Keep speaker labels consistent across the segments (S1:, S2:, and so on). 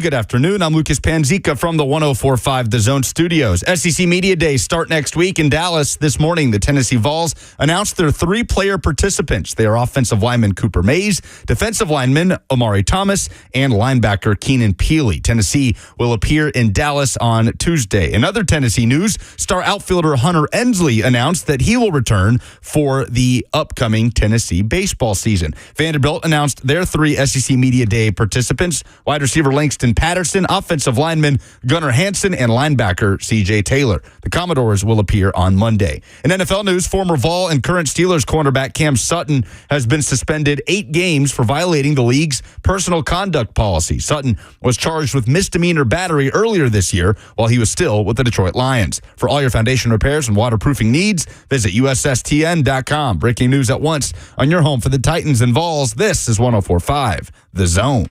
S1: Good afternoon. I'm Lucas Panzica from the 104.5 The Zone Studios. SEC Media Days start next week in Dallas. This morning, the Tennessee Vols announced their 3-player participants. They are offensive lineman Cooper Mays, defensive lineman Omari Thomas, and linebacker Keenan Peely. Tennessee will appear in Dallas on Tuesday. In other Tennessee news, star outfielder Hunter Ensley announced that he will return for the upcoming Tennessee baseball season. Vanderbilt announced their 3 SEC Media Day participants: wide receiver Langston Patterson, offensive lineman Gunnar Hansen, and linebacker C.J. Taylor. The Commodores will appear on Monday. In NFL news, former Vol and current Steelers cornerback Cam Sutton has been suspended 8 games for violating the league's personal conduct policy. Sutton was charged with misdemeanor battery earlier this year while he was still with the Detroit Lions. For all your foundation repairs and waterproofing needs, visit USSTN.com. Breaking news at once on your home for the Titans and Vols. This is 104.5 The Zone.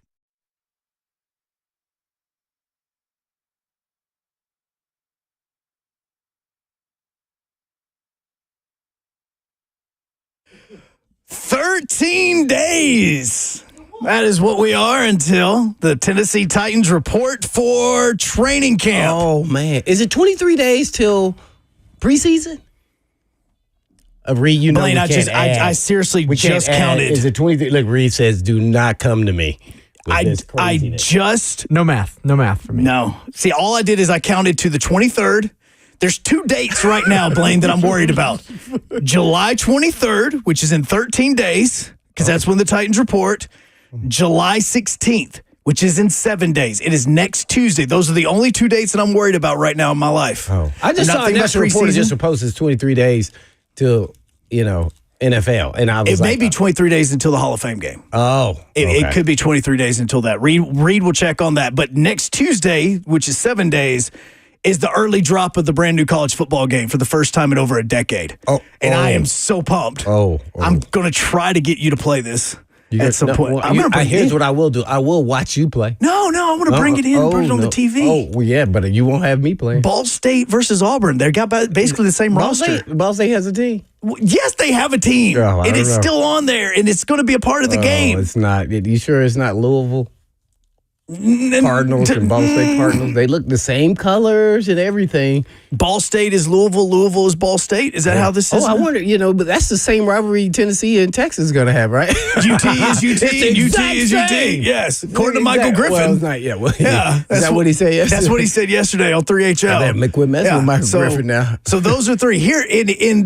S2: "13 days. That is what we are until the Tennessee Titans report for training camp.
S3: Oh, man. Is it 23 days till preseason? Reed, you know
S2: Blaine,
S3: we can't add.
S2: I seriously
S3: We
S2: just
S3: can't add.
S2: counted.
S3: Is it 23? Look, Reed says, do not come to me with this craziness.
S4: No math for me.
S2: No. See, all I did is I counted to the 23rd. There's 2 dates right now, Blaine, that I'm worried about. July 23rd, which is in 13 days, because that's when the Titans report. July 16th, which is in 7 days. It is next Tuesday. Those are the only 2 dates that I'm worried about right now in my life.
S3: Oh. I just saw a national report that just supposed it's 23 days till, NFL. And I was
S2: may be 23 days until the Hall of Fame game.
S3: Oh.
S2: It could be 23 days until that. Reed will check on that. But next Tuesday, which is 7 days, is the early drop of the brand new college football game for the first time in over a decade. I am so pumped. I'm going to try to get you to play this at some point.
S3: Here's what I will do. I will watch you play.
S2: No, I want to bring it in and put it on the TV.
S3: Oh, well, yeah, but you won't have me playing.
S2: Ball State versus Auburn. They got basically the same roster.
S3: Ball State has a team.
S2: Yes, they have a team. And it's still on there, and it's going to be a part of the game.
S3: It's not. You sure it's not Louisville? Cardinals and Ball State Cardinals. They look the same colors and everything.
S2: Ball State is Louisville. Louisville is Ball State. Is that how this is?
S3: I wonder, but that's the same rivalry Tennessee and Texas is going to have, right?
S2: UT is UT and UT is UT. Yes. According to Michael Griffin.
S3: Well, it's not yet. Well, yeah. Is that what he said yesterday?
S2: That's what he said yesterday on 3HL.
S3: Quit messing with Michael Griffin now.
S2: So those are 3. Here,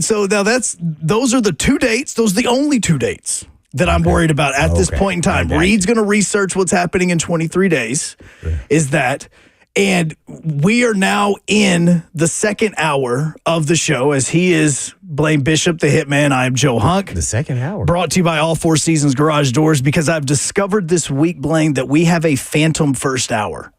S2: so now those are the 2 dates. Those are the only 2 dates that I'm worried about at this point in time. Reed's going to research what's happening in 23 days. Is that. And we are now in the second hour of the show as he is Blaine Bishop, the Hitman. I am Joe Hunk.
S3: The second hour.
S2: Brought to you by All Four Seasons Garage Doors, because I've discovered this week, Blaine, that we have a phantom first hour.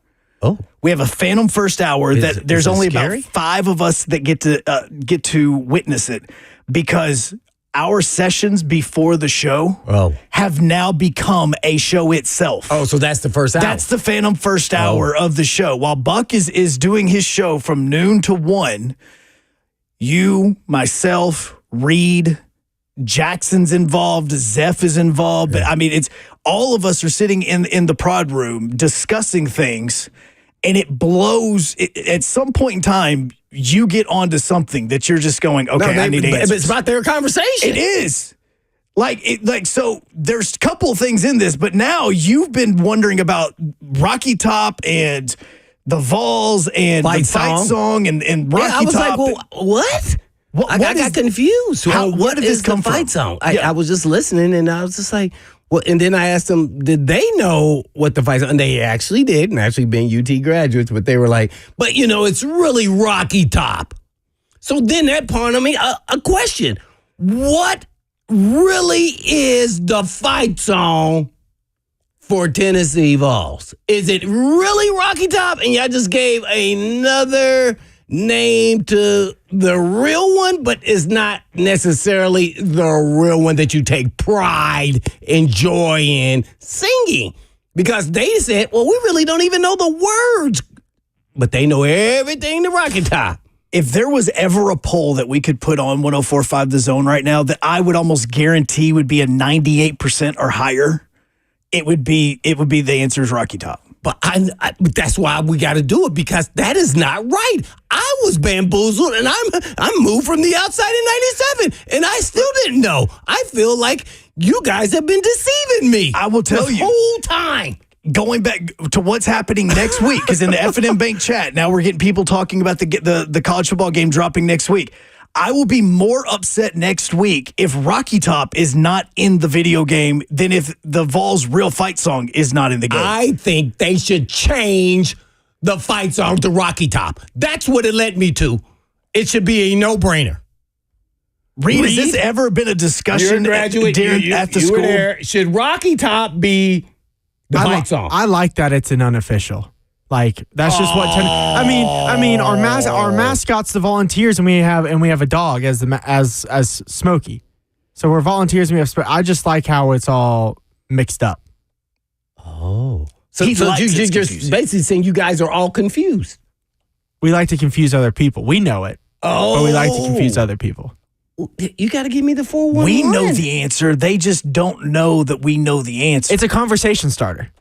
S3: Oh.
S2: We have a phantom first hour that there's only about 5 of us that get to witness it, because our sessions before the show have now become a show itself.
S3: Oh, so that's the first hour.
S2: That's the phantom first hour of the show. While Buck is doing his show from noon to 1, you, myself, Reed, Jackson's involved, Zeph is involved. Yeah. I mean, it's all of us are sitting in the prod room discussing things, and it blows. At some point in time, you get onto something that you're just going, okay, I need answers.
S3: But it's about their conversation.
S2: It is. So there's a couple of things in this, but now you've been wondering about Rocky Top and the Vols and the fight song and Rocky Top.
S3: I was like, well, what? I got confused.
S2: What did this come from?
S3: Fight song? I was just listening, and I was just like, well, and then I asked them, did they know what the fight song? And they actually did, and actually being UT graduates, but they were like, but it's really Rocky Top. So then that pawned on me a question. What really is the fight song for Tennessee Vols? Is it really Rocky Top? And y'all just gave another name to the real one, but it's not necessarily the real one that you take pride and joy in singing. Because they said, well, we really don't even know the words, but they know everything to Rocky Top.
S2: If there was ever a poll that we could put on 104.5 The Zone right now that I would almost guarantee would be a 98% or higher, it would be the answer is Rocky Top.
S3: but that's why we got to do it, because that is not right. I was bamboozled, and I'm moved from the outside in 97, and I still didn't know. I feel like you guys have been deceiving me.
S2: I will tell
S3: the
S2: you.
S3: whole time.
S2: Going back to what's happening next week, because in the F&M Bank chat, now we're getting people talking about the college football game dropping next week. I will be more upset next week if Rocky Top is not in the video game than if the Vols' real fight song is not in the game.
S3: I think they should change the fight song to Rocky Top. That's what it led me to. It should be a no-brainer.
S2: Reed, has this ever been a discussion at the school?
S3: Were there. Should Rocky Top be the fight song?
S4: I like that it's an unofficial. Like that's just what. I mean, our mascot's the Volunteers, and we have a dog as Smokey. So we're Volunteers, and we have. I just like how it's all mixed up.
S3: Oh, so
S2: He
S3: you're
S2: likes it's
S3: just
S2: confusing.
S3: basically saying you guys are all confused.
S4: We like to confuse other people. We know it, but we like to confuse other people.
S3: You got to give me the 411.
S2: We know the answer. They just don't know that we know the answer.
S4: It's a conversation starter.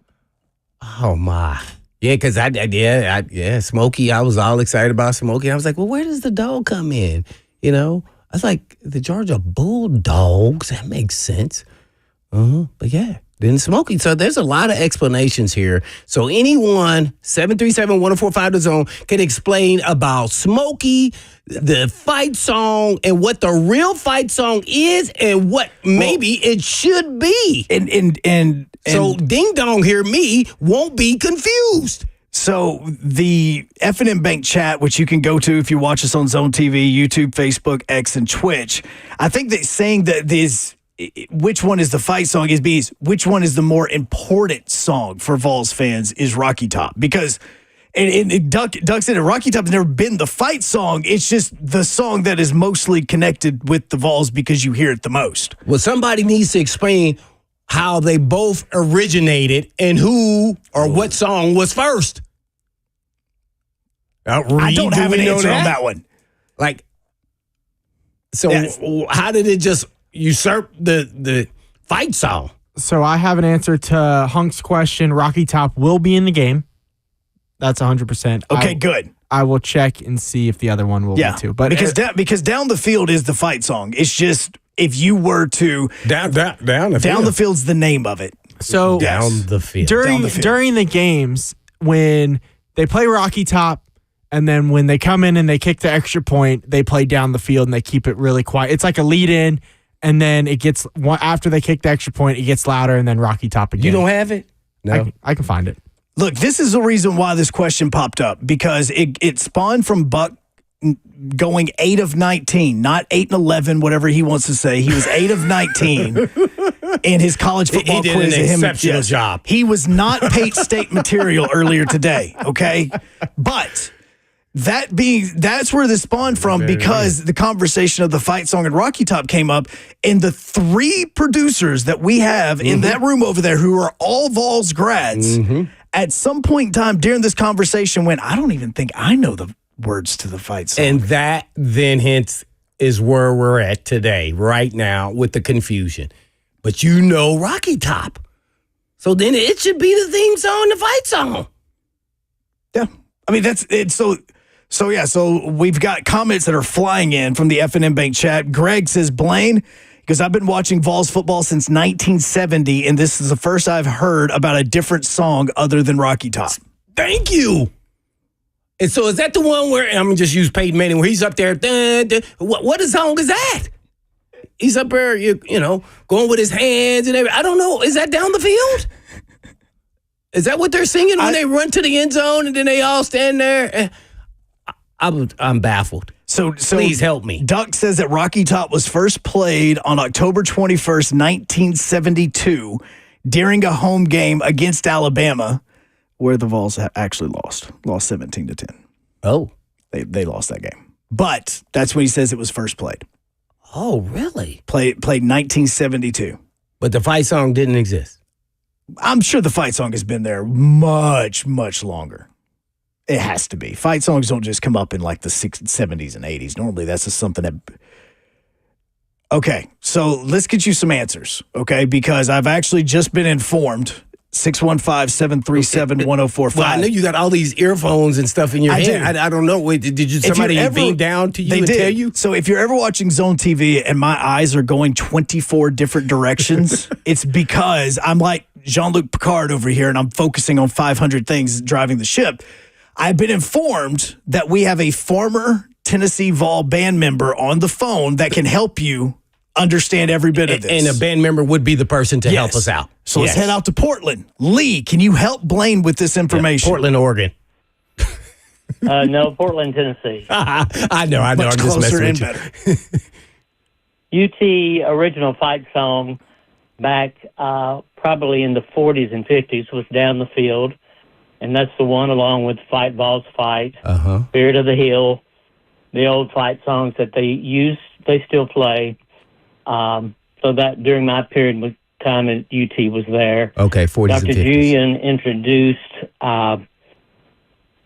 S3: Oh my. Yeah, because Smokey, I was all excited about Smokey. I was like, well, where does the dog come in? You know, I was like, the Georgia Bulldogs. That makes sense. But yeah, then Smokey. So there's a lot of explanations here. So anyone, 737-1045 The Zone, can explain about Smokey, the fight song, and what the real fight song is, and what maybe it should be.
S2: And
S3: So Ding Dong here, me, won't be confused.
S2: So the F&M Bank chat, which you can go to if you watch us on Zone TV, YouTube, Facebook, X, and Twitch, I think that saying that which one is the fight song is because which one is the more important song for Vols fans is Rocky Top. Because and Duck said it, Rocky Top has never been the fight song. It's just the song that is mostly connected with the Vols because you hear it the most.
S3: Well, somebody needs to explain how they both originated and who or what song was first.
S2: I don't have an answer on that one.
S3: Like, so how did it just usurp the fight song?
S4: So I have an answer to Hunk's question. Rocky Top will be in the game. That's 100%.
S2: Okay, good.
S4: I will check and see if the other one will be too. But
S2: because Down the Field is the fight song. It's just if you were to
S3: Down
S2: the Field's the name of it.
S4: So
S3: Down the Field.
S4: During the games when they play Rocky Top, and then when they come in and they kick the extra point, they play Down the Field and they keep it really quiet. It's like a lead in, and then it gets after they kick the extra point, it gets louder, and then Rocky Top again.
S3: You don't have it? No.
S4: I can find it.
S2: Look, this is the reason why this question popped up, because it spawned from Buck going 8 of 19, not 8 and 11, whatever he wants to say. He was 8 of 19 in his college football
S3: he did
S2: quiz.
S3: an exceptional job.
S2: He was not Pate State material earlier today, okay? But that's where this spawned from, because the conversation of the fight song and Rocky Top came up, and the 3 producers that we have in that room over there who are all Vols grads, at some point in time during this conversation went, I don't even think I know the words to the fight song.
S3: And that then hence is where we're at today, right now, with the confusion. But you know Rocky Top. So then it should be the theme song, the fight song.
S2: Yeah. I mean, that's it. So we've got comments that are flying in from the F&M Bank chat. Greg says, Blaine, because I've been watching Vols football since 1970, and this is the first I've heard about a different song other than Rocky Top.
S3: Thank you. And so is that the one where, I'm going to just use Peyton Manning, where he's up there, what song is that? He's up there, you know, going with his hands and everything. I don't know. Is that Down the Field? Is that what they're singing when they run to the end zone and then they all stand there? I'm baffled. So please help me.
S2: Duck says that Rocky Top was first played on October 21st, 1972, during a home game against Alabama, where the Vols actually lost 17-10.
S3: Oh.
S2: They lost that game. But that's when he says it was first played.
S3: Oh, really?
S2: Played 1972.
S3: But the fight song didn't exist.
S2: I'm sure the fight song has been there much, much longer. It has to be. Fight songs don't just come up in like the 60s, 70s, and 80s. Normally, that's just something that... Okay, so let's get you some answers, okay? Because I've actually just been informed 615-737-1045.
S3: Well, I know you got all these earphones and stuff in your head.
S2: do.
S3: I don't know. Wait, did you
S2: If
S3: somebody
S2: you're ever-
S3: beam down to you
S2: They
S3: and
S2: did.
S3: tell you?
S2: So if you're ever watching Zone TV and my eyes are going 24 different directions, it's because I'm like Jean-Luc Picard over here and I'm focusing on 500 things driving the ship. I've been informed that we have a former Tennessee Vol band member on the phone that can help you understand every bit of this.
S3: And a band member would be the person to help us out.
S2: So let's head out to Portland. Lee, can you help Blaine with this information?
S3: Portland, Oregon.
S5: No, Portland, Tennessee.
S3: I know.
S2: Much
S3: I'm just
S2: closer
S3: messing
S2: and
S3: with you.
S2: better.
S5: UT original fight song back probably in the 40s and 50s was Down the Field, and that's the one along with Fight Vols Fight, Spirit of the Hill, the old fight songs that they still play. So that during my period of time at UT was there.
S3: Okay, 40s
S5: Dr.
S3: and 50s.
S5: Julian introduced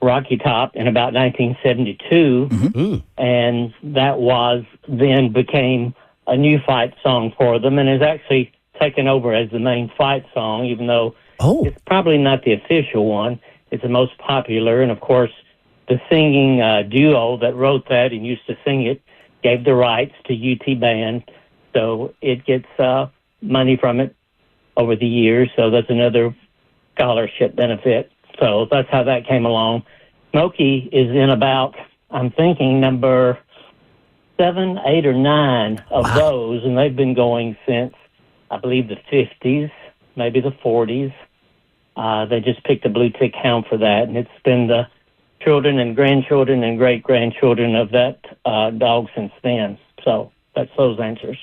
S5: Rocky Top in about 1972, and that became a new fight song for them, and is actually taken over as the main fight song, even though it's probably not the official one. It's the most popular, and of course, the singing duo that wrote that and used to sing it gave the rights to UT Band, so it gets money from it over the years, so that's another scholarship benefit. So that's how that came along. Smokey is in about, I'm thinking, number 7, 8, or 9 of those, and they've been going since, I believe, the 50s, maybe the 40s. They just picked a blue tick hound for that, and it's been the children and grandchildren and great-grandchildren of that dog since then. So that's those answers.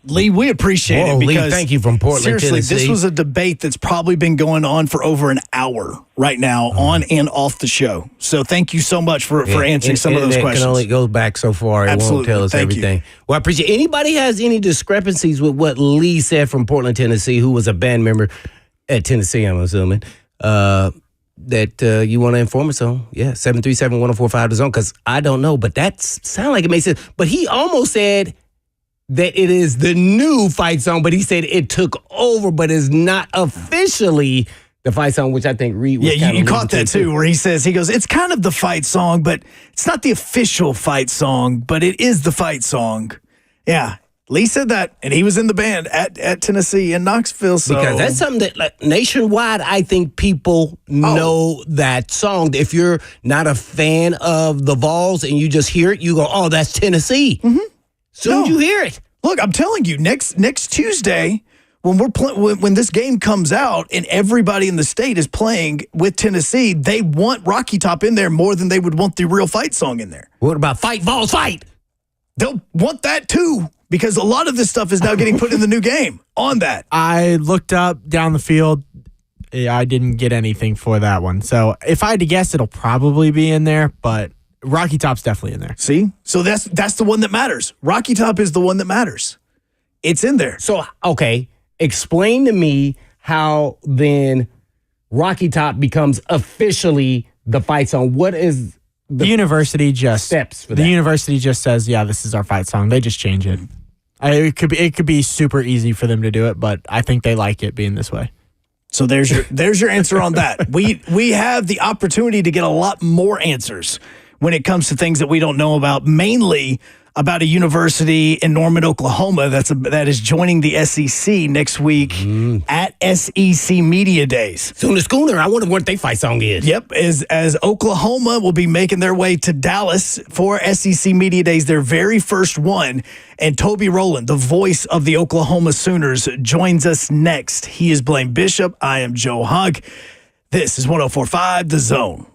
S2: Lee, we appreciate it
S3: Lee,
S2: because
S3: thank you from Portland,
S2: seriously,
S3: Tennessee.
S2: this was a debate that's probably been going on for over an hour right now on and off the show. So thank you so much for answering some of those questions.
S3: Can only go back so far. It
S2: Absolutely.
S3: won't tell us
S2: Thank you.
S3: everything. Well, I appreciate anybody has any discrepancies with what Lee said from Portland, Tennessee, who was a band member at Tennessee, I'm assuming, that you want to inform us on. Yeah, 737-1045 the zone, because I don't know, but that sounds like it makes sense. But he almost said that it is the new fight song, but he said it took over, but is not officially the fight song, which I think Reed was
S2: Yeah, you caught that too, where he goes, it's kind of the fight song, but it's not the official fight song, but it is the fight song. Yeah, Lee said that, and he was in the band at Tennessee in Knoxville. So.
S3: Because that's something that like, nationwide, I think people know that song. If you're not a fan of the Vols and you just hear it, you go, oh, that's Tennessee. Soon as you hear it.
S2: Look, I'm telling you, next Tuesday, when when this game comes out and everybody in the state is playing with Tennessee, they want Rocky Top in there more than they would want the real fight song in there.
S3: What about Fight Vols Fight?
S2: They'll want that too, because a lot of this stuff is now getting put in the new game on that.
S4: I looked up Down the Field. I didn't get anything for that one. So if I had to guess, it'll probably be in there, but Rocky Top's definitely in there.
S2: See? So that's the one that matters. Rocky Top is the one that matters. It's in there.
S3: So, okay, explain to me how then Rocky Top becomes officially the fight song. What is
S4: The university just
S3: steps for
S4: the
S3: that?
S4: university just says, yeah, this is our fight song. They just change it. It could be super easy for them to do it, but I think they like it being this way.
S2: So there's your answer on that. We have the opportunity to get a lot more answers when it comes to things that we don't know about, mainly about a university in Norman, Oklahoma that is joining the SEC next week at SEC Media Days.
S3: Soon the Schooner, I wonder what their fight song is.
S2: Yep, as Oklahoma will be making their way to Dallas for SEC Media Days, their very first one. And Toby Rowland, the voice of the Oklahoma Sooners, joins us next. He is Blaine Bishop. I am Joe Hunk. This is 104.5 The Zone.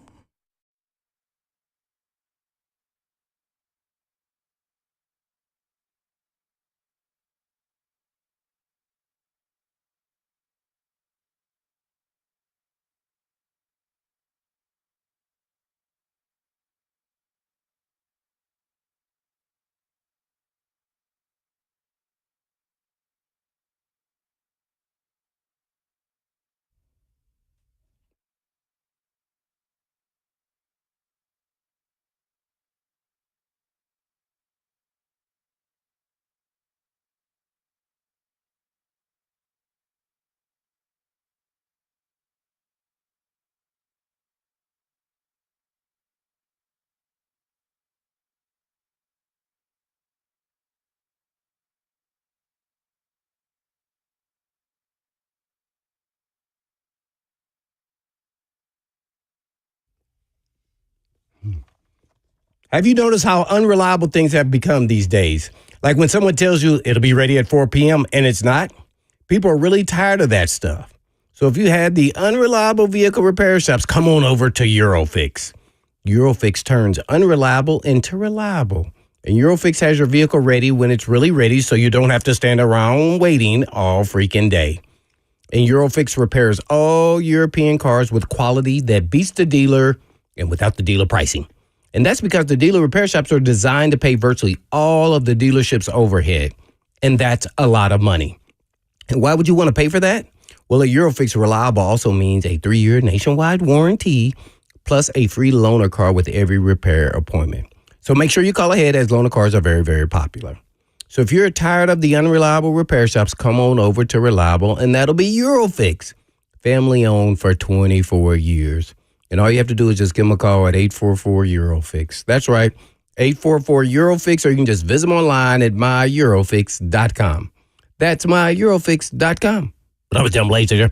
S3: Have you noticed how unreliable things have become these days? Like when someone tells you it'll be ready at 4 p.m. and it's not, people are really tired of that stuff. So if you had the unreliable vehicle repair shops, come on over to Eurofix. Eurofix turns unreliable into reliable. And Eurofix has your vehicle ready when it's really ready so you don't have to stand around waiting all freaking day. And Eurofix repairs all European cars with quality that beats the dealer and without the dealer pricing. And that's because the dealer repair shops are designed to pay virtually all of the dealership's overhead. And that's a lot of money. And why would you want to pay for that? Well, a Eurofix Reliable also means a 3-year nationwide warranty plus a free loaner car with every repair appointment. So make sure you call ahead as loaner cars are very, very popular. So if you're tired of the unreliable repair shops, come on over to Reliable, and that'll be Eurofix, family owned for 24 years. And all you have to do is just give them a call at 844-EUROFIX. That's right, 844-EUROFIX, or you can just visit them online at myEurofix.com. That's myEurofix.com. But I'm a dumb later.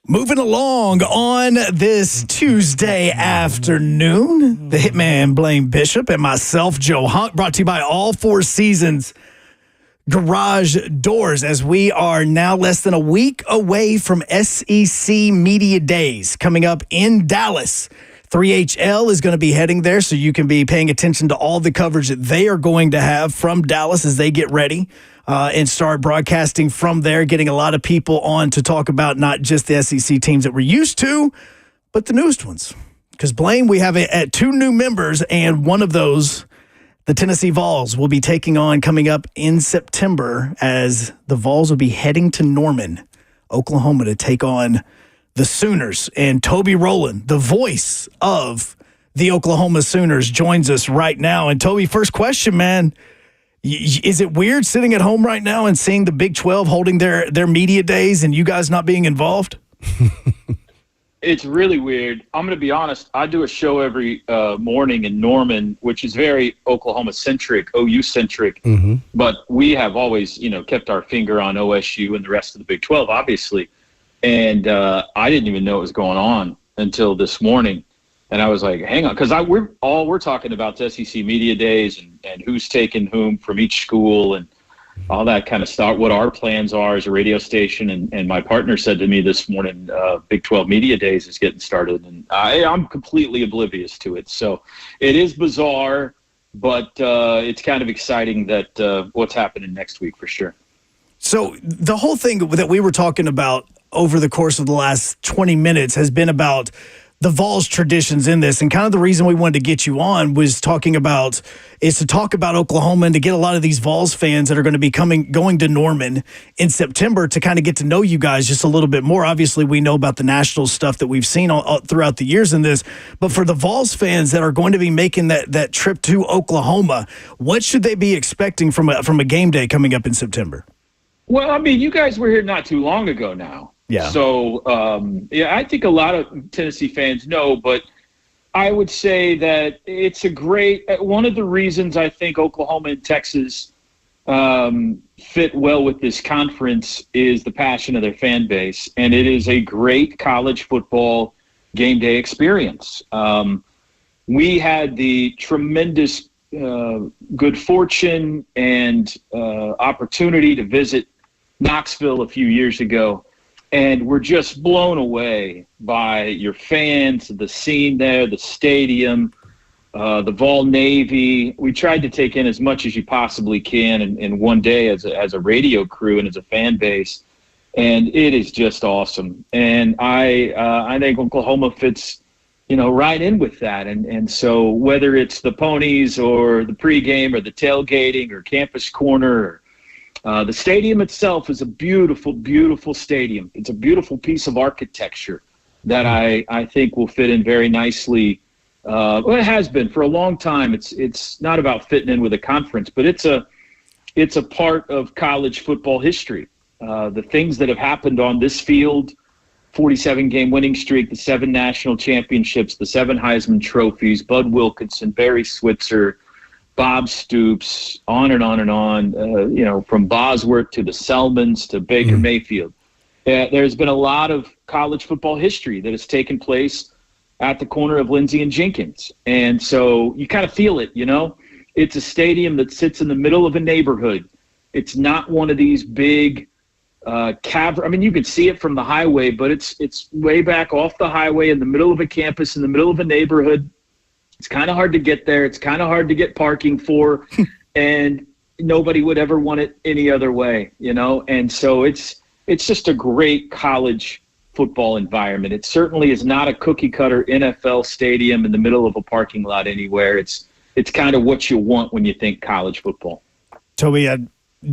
S2: Moving along on this Tuesday afternoon, the Hitman Blaine Bishop and myself, Joe Hunk, brought to you by All Four Seasons Garage Doors, as we are now less than a week away from SEC Media Days coming up in Dallas. 3HL is going to be heading there, so you can be paying attention to all the coverage that they are going to have from Dallas as they get ready and start broadcasting from there, getting a lot of people on to talk about not just the SEC teams that we're used to, but the newest ones. Because, Blaine, we have two new members, and one of those, the Tennessee Vols, will be taking on coming up in September, as the Vols will be heading to Norman, Oklahoma, to take on the Sooners. And Toby Rowland, the voice of the Oklahoma Sooners, joins us right now. And Toby, first question, man. Is it weird sitting at home right now and seeing the Big 12 holding their media days and you guys not being involved?
S6: It's really weird. I'm going to be honest. I do a show every morning in Norman, which is very Oklahoma-centric, OU-centric. Mm-hmm. But we have always, kept our finger on OSU and the rest of the Big 12, obviously. And I didn't even know what was going on until this morning. And I was like, hang on, because we're talking about the SEC Media Days and who's taking whom from each school and all that kind of stuff, what our plans are as a radio station. And my partner said to me this morning, Big 12 Media Days is getting started. And I'm completely oblivious to it. So it is bizarre, but it's kind of exciting that what's happening next week for sure.
S2: So the whole thing that we were talking about over the course of the last 20 minutes has been about the Vols traditions in this. And kind of the reason we wanted to get you on was to talk about Oklahoma and to get a lot of these Vols fans that are going to be going to Norman in September to kind of get to know you guys just a little bit more. Obviously, we know about the national stuff that we've seen all throughout the years in this. But for the Vols fans that are going to be making that trip to Oklahoma, what should they be expecting from a game day coming up in September?
S6: Well, I mean, you guys were here not too long ago now.
S2: Yeah.
S6: So, I think a lot of Tennessee fans know, but I would say that it's one of the reasons I think Oklahoma and Texas fit well with this conference is the passion of their fan base. And it is a great college football game day experience. We had the tremendous good fortune and opportunity to visit Knoxville a few years ago. And we're just blown away by your fans, the scene there, the stadium, the Vol Navy. We tried to take in as much as you possibly can in one day as a radio crew and as a fan base. And it is just awesome. And I think Oklahoma fits, right in with that. And so whether it's the ponies or the pregame or the tailgating or campus corner, the stadium itself is a beautiful, beautiful stadium. It's a beautiful piece of architecture that I think will fit in very nicely. Well, it has been for a long time. It's not about fitting in with a conference, but it's a part of college football history. The things that have happened on this field, 47-game winning streak, the 7 national championships, the 7 Heisman trophies, Bud Wilkinson, Barry Switzer, Bob Stoops, on and on and on, from Bosworth to the Selmans to Baker Mayfield. There's been a lot of college football history that has taken place at the corner of Lindsay and Jenkins. And so you kind of feel it, It's a stadium that sits in the middle of a neighborhood. It's not one of these big cavern. I mean, you can see it from the highway, but it's way back off the highway in the middle of a campus, in the middle of a neighborhood. It's kind of hard to get there. It's kind of hard to get parking for, and nobody would ever want it any other way, And so it's just a great college football environment. It certainly is not a cookie-cutter NFL stadium in the middle of a parking lot anywhere. It's kind of what you want when you think college football.
S2: Toby,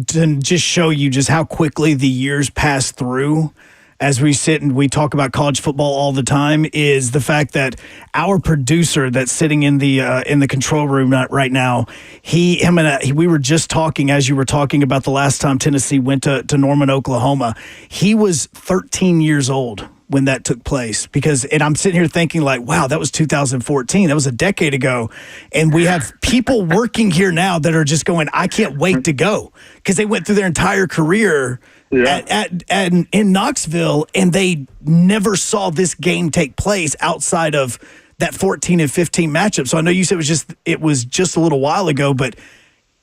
S2: to just show you just how quickly the years pass through as we sit and we talk about college football all the time, is the fact that our producer that's sitting in the control room right now, we were just talking as you were talking about the last time Tennessee went to Norman, Oklahoma. He was 13 years old when that took place, and I'm sitting here thinking like, wow, that was 2014. That was a decade ago. And we have people working here now that are just going, I can't wait to go, because they went through their entire career in Knoxville, and they never saw this game take place outside of that 14 and 15 matchup. So I know you said it was just a little while ago, but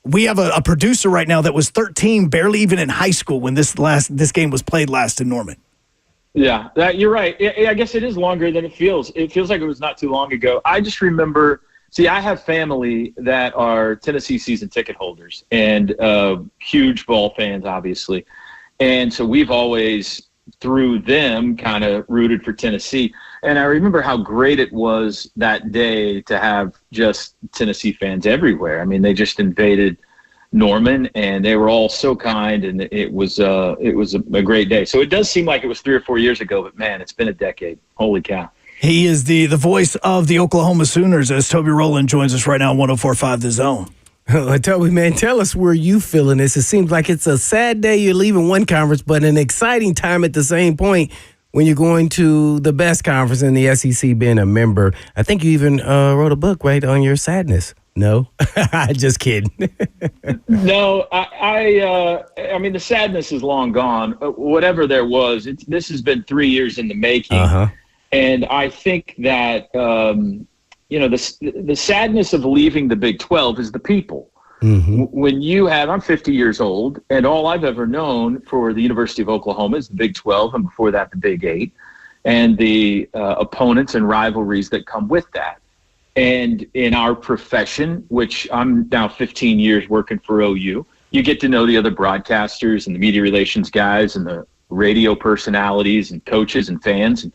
S2: we have a producer right now that was 13, barely even in high school when this game was played last in Norman.
S6: Yeah, you're right. I guess it is longer than it feels. It feels like it was not too long ago. I just remember. See, I have family that are Tennessee season ticket holders and huge Vol fans, obviously. And so we've always, through them, kind of rooted for Tennessee. And I remember how great it was that day to have just Tennessee fans everywhere. I mean, they just invaded Norman, and they were all so kind, and it was a great day. So it does seem like it was 3 or 4 years ago, but, man, it's been a decade. Holy cow.
S2: He is the voice of the Oklahoma Sooners as Toby Rowland joins us right now on 104.5 The Zone.
S3: Toby, man, tell us where you feeling this. It seems like it's a sad day you're leaving one conference, but an exciting time at the same point when you're going to the best conference in the SEC, being a member. I think you even wrote a book, right, on your sadness. No, just kidding.
S6: No, I mean, the sadness is long gone. Whatever there was, this has been 3 years in the making. Uh-huh. And I think that, the sadness of leaving the Big 12 is the people. Mm-hmm. When I'm 50 years old, and all I've ever known for the University of Oklahoma is the Big 12, and before that, the Big 8, and the opponents and rivalries that come with that. And in our profession, which I'm now 15 years working for OU, you get to know the other broadcasters and the media relations guys and the radio personalities and coaches and fans.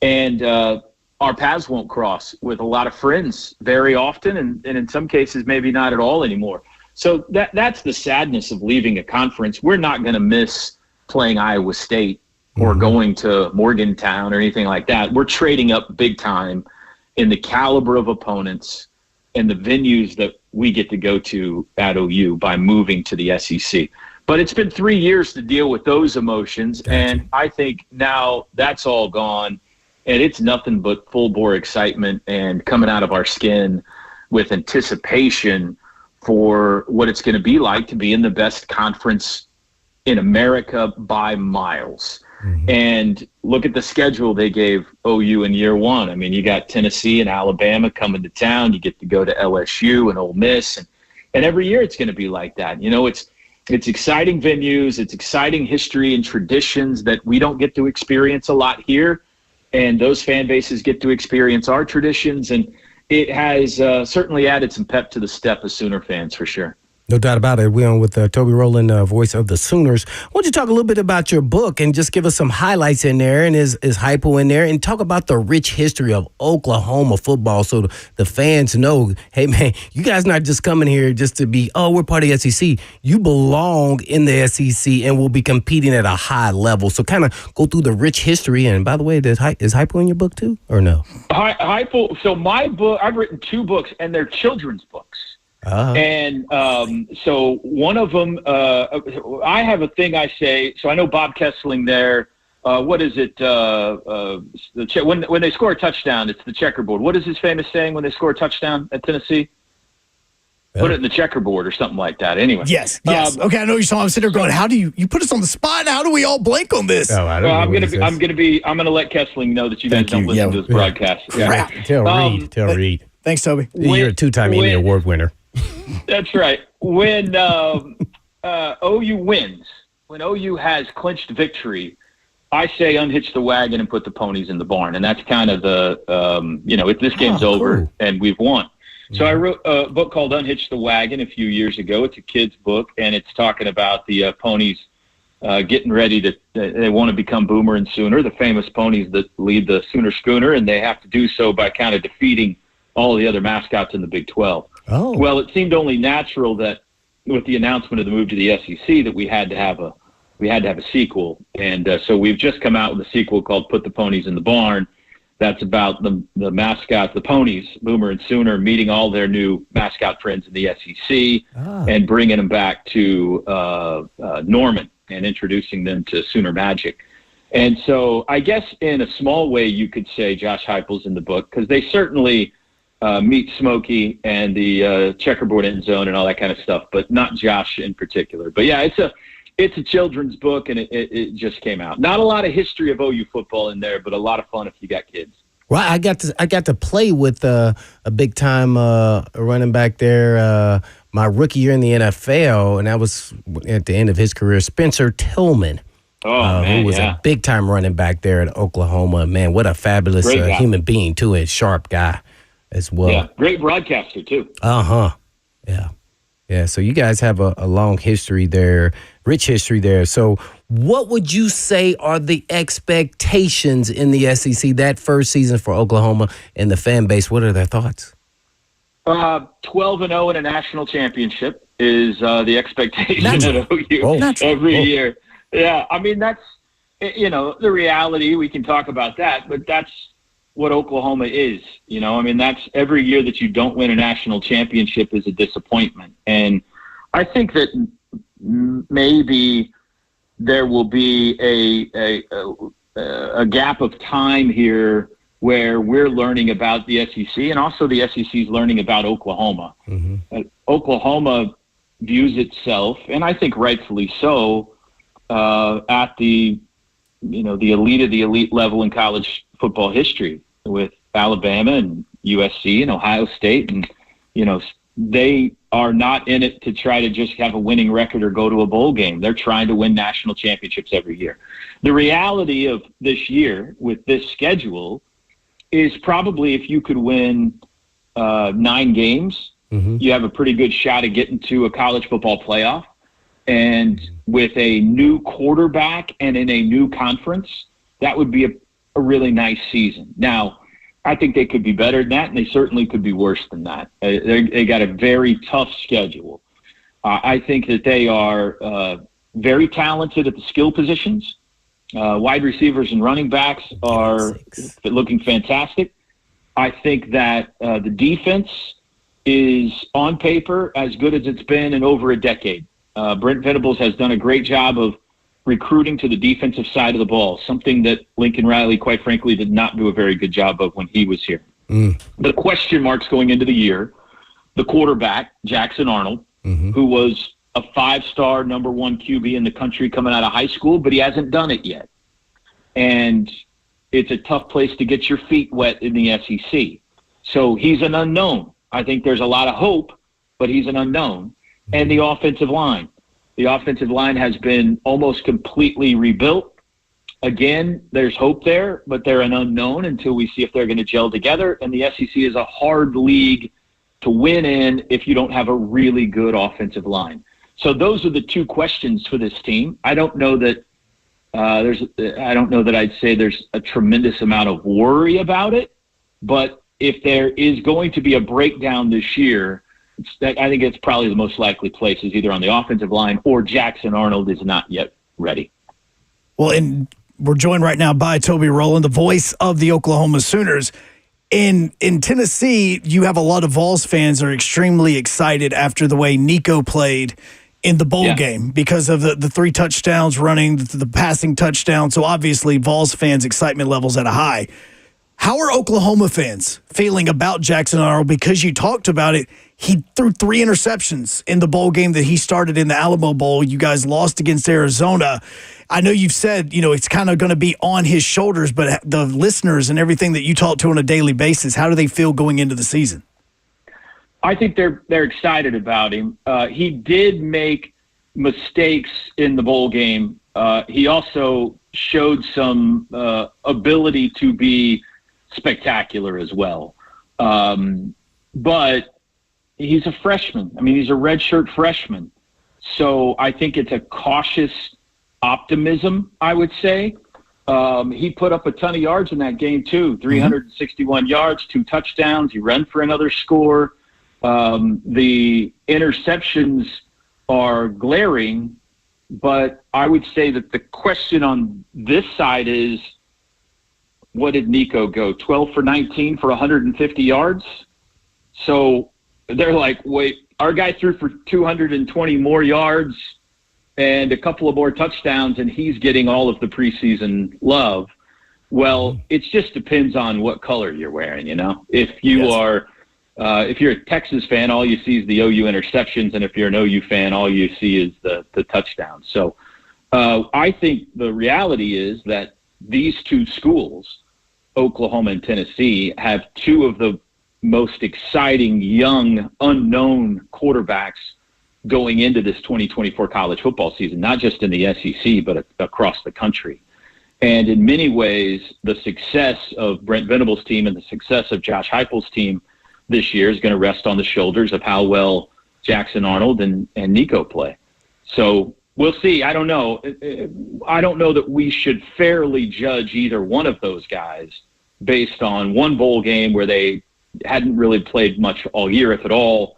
S6: And our paths won't cross with a lot of friends very often, and in some cases maybe not at all anymore. So that's the sadness of leaving a conference. We're not going to miss playing Iowa State or going to Morgantown or anything like that. We're trading up big time in the caliber of opponents and the venues that we get to go to at OU by moving to the SEC. But it's been 3 years to deal with those emotions, and I think now that's all gone. And it's nothing but full-bore excitement and coming out of our skin with anticipation for what it's going to be like to be in the best conference in America by miles. Mm-hmm. And look at the schedule they gave OU in year one. I mean, you got Tennessee and Alabama coming to town. You get to go to LSU and Ole Miss. And every year it's going to be like that. You know, it's exciting venues. It's exciting history and traditions that we don't get to experience a lot here. And those fan bases get to experience our traditions, and it has certainly added some pep to the step of Sooner fans, for sure.
S3: No doubt about it. We're on with Toby Rowland, voice of the Sooners. Why don't you talk a little bit about your book and just give us some highlights in there, and is hypo in there, and talk about the rich history of Oklahoma football so the fans know, hey, man, you guys not just coming here just to be, we're part of the SEC. You belong in the SEC and will be competing at a high level. So kind of go through the rich history. And by the way, is hypo in your book too, or no?
S6: Hypo. So my book, I've written 2 books, and they're children's books. Uh-huh. And so one of them, I have a thing I say. So I know Bob Kessling there. What is it? When they score a touchdown, it's the checkerboard. What is his famous saying when they score a touchdown at Tennessee? Put it in the checkerboard or something like that. Anyway.
S2: Yes. Okay, I know you're talking. I'm sitting there going, how do you put us on the spot? How do we all blank on this?
S6: Oh, I'm going to let Kessling know that you guys don't listen to this broadcast.
S3: Yeah. Tell Reed.
S2: Thanks, Toby.
S3: You're a 2-time Emmy Award winner.
S6: That's right. When OU wins, when OU has clinched victory, I say unhitch the wagon and put the ponies in the barn. And that's kind of the, if this game's over and we've won. So I wrote a book called Unhitch the Wagon a few years ago. It's a kid's book, and it's talking about the ponies getting ready they want to become Boomer and Sooner, the famous ponies that lead the Sooner Schooner, and they have to do so by kind of defeating all the other mascots in the Big 12. Oh. Well, it seemed only natural that with the announcement of the move to the SEC that we had to have a sequel. And so we've just come out with a sequel called Put the Ponies in the Barn. That's about the mascots, the ponies, Boomer and Sooner, meeting all their new mascot friends in the SEC and bringing them back to Norman and introducing them to Sooner Magic. And so I guess in a small way you could say Josh Heupel's in the book, because they certainly meet Smokey and the checkerboard end zone and all that kind of stuff, but not Josh in particular. But yeah, it's a children's book, and it just came out. Not a lot of history of OU football in there, but a lot of fun if you got kids.
S3: Well, I got to play with a big time running back there my rookie year in the NFL, and that was at the end of his career, Spencer Tillman. Who was a big time running back there at Oklahoma. Man, what a fabulous human being too, and sharp guy as well.
S6: Yeah, great broadcaster too.
S3: Yeah. So you guys have a long history there, rich history there. So what would you say are the expectations in the SEC that first season for Oklahoma and the fan base? What are their thoughts?
S6: 12-0 in a national championship is the expectation at OU every year. Yeah, I mean, that's, the reality. We can talk about that, but that's what Oklahoma is. I mean, that's every year that you don't win a national championship is a disappointment. And I think that maybe there will be a gap of time here where we're learning about the SEC, and also the SEC is learning about Oklahoma. Oklahoma views itself, and I think rightfully so, at the elite of the elite level in college football history, with Alabama and USC and Ohio State. And, they are not in it to try to just have a winning record or go to a bowl game. They're trying to win national championships every year. The reality of this year with this schedule is probably if you could win 9 games, you have a pretty good shot at getting to a college football playoff. And with a new quarterback and in a new conference, that would be a really nice season. Now, I think they could be better than that, and they certainly could be worse than that. They got a very tough schedule. I think that they are very talented at the skill positions. Wide receivers and running backs are looking fantastic. I think that the defense is, on paper, as good as it's been in over a decade. Brent Venables has done a great job of recruiting to the defensive side of the ball, something that Lincoln Riley, quite frankly, did not do a very good job of when he was here. The question marks going into the year, the quarterback, Jackson Arnold, who was a 5-star number 1 QB in the country coming out of high school, but he hasn't done it yet. And it's a tough place to get your feet wet in the SEC. So he's an unknown. I think there's a lot of hope, but he's an unknown. And the offensive line. The offensive line has been almost completely rebuilt. Again, there's hope there, but they're an unknown until we see if they're going to gel together. And the SEC is a hard league to win in if you don't have a really good offensive line. So those are the 2 questions for this team. I don't know that I'd say there's a tremendous amount of worry about it, but if there is going to be a breakdown this year, I think it's probably the most likely place is either on the offensive line or Jackson Arnold is not yet ready.
S2: Well, and we're joined right now by Toby Rowland, the voice of the Oklahoma Sooners. In Tennessee, you have a lot of Vols fans that are extremely excited after the way Nico played in the bowl game because of the 3 touchdowns running, the passing touchdown. So obviously, Vols fans' excitement levels at a high. How are Oklahoma fans feeling about Jackson Arnold? Because you talked about it, he threw 3 interceptions in the bowl game that he started in the Alamo Bowl. You guys lost against Arizona. I know you've said, it's kind of going to be on his shoulders, but the listeners and everything that you talk to on a daily basis, how do they feel going into the season?
S6: I think they're excited about him. He did make mistakes in the bowl game. He also showed some ability to be spectacular as well. But he's a freshman. I mean, he's a redshirt freshman. So I think it's a cautious optimism, I would say. He put up a ton of yards in that game too, 361 yards, 2 touchdowns. He ran for another score. The interceptions are glaring, but I would say that the question on this side is, what did Nico go? 12 for 19 for 150 yards? So they're like, wait, our guy threw for 220 more yards and a couple of more touchdowns, and he's getting all of the preseason love. Well, it just depends on what color you're wearing, If you are if you're a Texas fan, all you see is the OU interceptions, and if you're an OU fan, all you see is the touchdowns. So I think the reality is that these two schools, Oklahoma and Tennessee, have two of the most exciting young unknown quarterbacks going into this 2024 college football season, not just in the SEC, but across the country. And in many ways, the success of Brent Venables' team and the success of Josh Heupel's team this year is going to rest on the shoulders of how well Jackson Arnold and Nico play. So we'll see. I don't know. I don't know that we should fairly judge either one of those guys based on one bowl game where they hadn't really played much all year, if at all,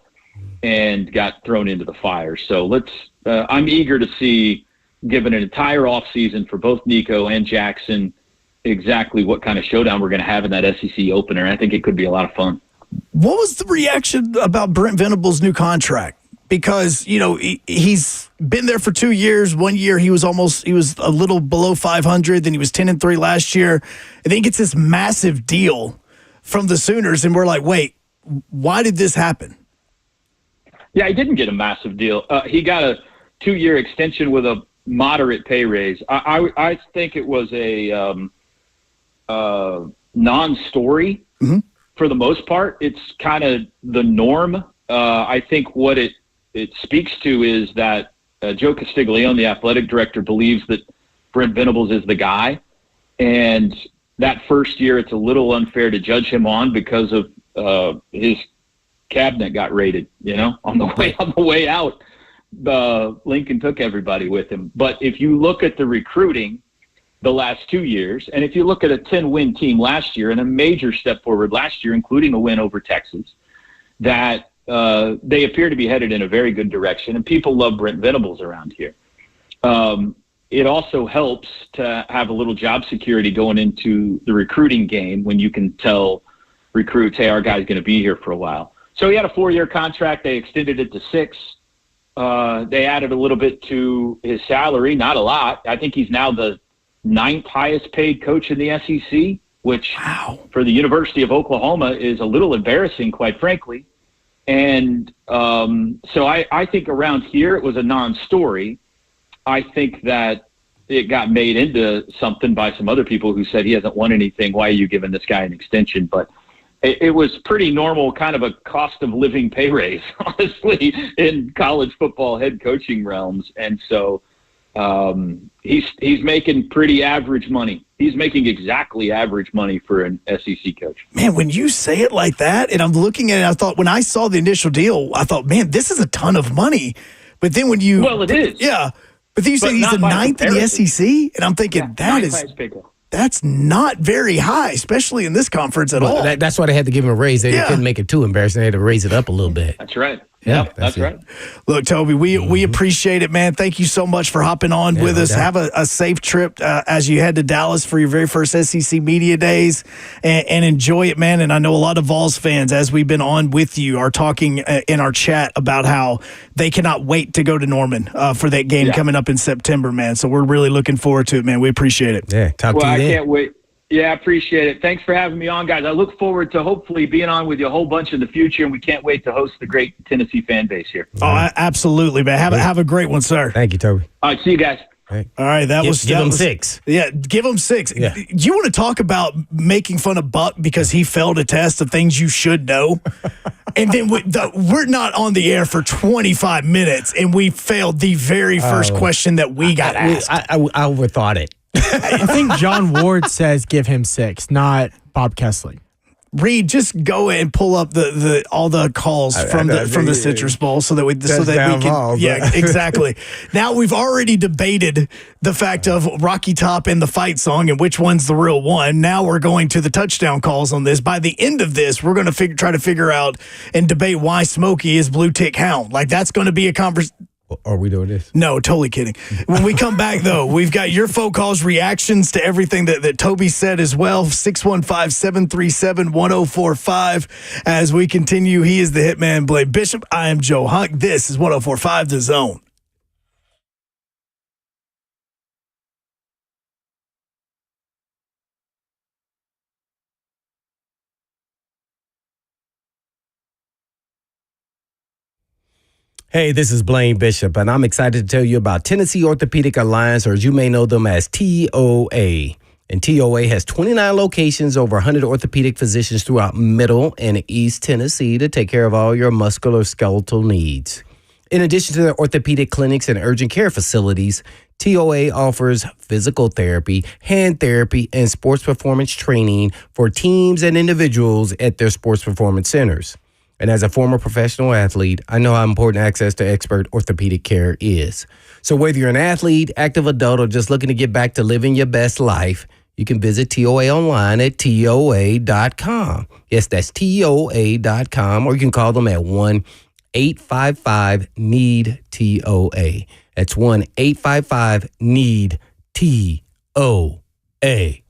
S6: and got thrown into the fire. So I'm eager to see, given an entire offseason for both Nico and Jackson, exactly what kind of showdown we're going to have in that SEC opener. I think it could be a lot of fun.
S2: What was the reaction about Brent Venables' new contract? Because, he's been there for 2 years. 1 year he was a little below 500. Then he was 10-3 last year. And then he gets this massive deal from the Sooners. And we're like, wait, why did this happen?
S6: Yeah, he didn't get a massive deal. He got a 2-year extension with a moderate pay raise. I think it was a non-story for the most part. It's kind of the norm. I think what it speaks to is that Joe Castiglione, the athletic director, believes that Brent Venables is the guy. And that first year, it's a little unfair to judge him on because of his cabinet got raided, on the way out. Lincoln took everybody with him. But if you look at the recruiting the last 2 years, and if you look at a 10-win team last year and a major step forward last year, including a win over Texas, that they appear to be headed in a very good direction, and people love Brent Venables around here. It also helps to have a little job security going into the recruiting game when you can tell recruits, hey, our guy's going to be here for a while. So he had a 4-year contract. They extended it to 6. They added a little bit to his salary, not a lot. I think he's now the 9th highest paid coach in the SEC, which for the University of Oklahoma is a little embarrassing, quite frankly. And so I think around here it was a non-story. I think that it got made into something by some other people who said he hasn't won anything. Why are you giving this guy an extension? But it was pretty normal, kind of a cost of living pay raise, honestly, in college football head coaching realms. And so he's making pretty average money. He's making exactly average money for an SEC coach.
S2: Man, when you say it like that, and I'm looking at it, I thought when I saw the initial deal, I thought, man, this is a ton of money. But then when you,
S6: well, it is,
S2: yeah. But then you say he's the 9th in the SEC, and I'm thinking that's not very high, especially in this conference at all.
S3: That's why they had to give him a raise. They couldn't make it too embarrassing. They had to raise it up a little bit.
S6: That's right.
S3: Yeah,
S6: that's right.
S2: Look, Toby, we appreciate it, man. Thank you so much for hopping on with us. Have a safe trip as you head to Dallas for your very first SEC Media Days, and enjoy it, man. And I know a lot of Vols fans, as we've been on with you, are talking in our chat about how they cannot wait to go to Norman for that game coming up in September, man. So we're really looking forward to it, man. We appreciate it.
S3: Yeah, talk to you then.
S6: I can't wait. Yeah, I appreciate it. Thanks for having me on, guys. I look forward to hopefully being on with you a whole bunch in the future, and we can't wait to host the great Tennessee fan base here.
S2: Oh, absolutely, man. Have a great one, sir.
S3: Thank you, Toby.
S6: All right, see you guys.
S3: Right.
S2: All right,
S3: give him 6.
S2: Yeah, give him 6.
S3: Yeah.
S2: Do you want to talk about making fun of Buck because he failed a test of things you should know? And then we're not on the air for 25 minutes, and we failed the very first question that we got asked.
S3: I overthought it.
S4: I think John Ward says give him 6, not Bob Kessley.
S2: Reed, just go and pull up all the calls from the Citrus Bowl so that we can.
S3: Vols,
S2: yeah, exactly. Now we've already debated the fact of Rocky Top and the fight song and which one's the real one. Now we're going to the touchdown calls on this. By the end of this, we're going to try to figure out and debate why Smokey is Blue Tick Hound. Like that's going to be a conversation.
S3: Are we doing this?
S2: No, totally kidding. When we come back, though, we've got your phone calls, reactions to everything that Toby said as well. 615-737-1045. As we continue, he is the Hitman Blaine Bishop. I am Joe Hunk. This is 1045 The Zone.
S3: Hey, this is Blaine Bishop, and I'm excited to tell you about Tennessee Orthopedic Alliance, or as you may know them as TOA. And TOA has 29 locations, over 100 orthopedic physicians throughout Middle and East Tennessee to take care of all your musculoskeletal needs. In addition to their orthopedic clinics and urgent care facilities, TOA offers physical therapy, hand therapy, and sports performance training for teams and individuals at their sports performance centers. And as a former professional athlete, I know how important access to expert orthopedic care is. So whether you're an athlete, active adult, or just looking to get back to living your best life, you can visit TOA online at TOA.com. Yes, that's TOA.com, or you can call them at 1-855-NEED-TOA. That's 1-855-NEED-TOA.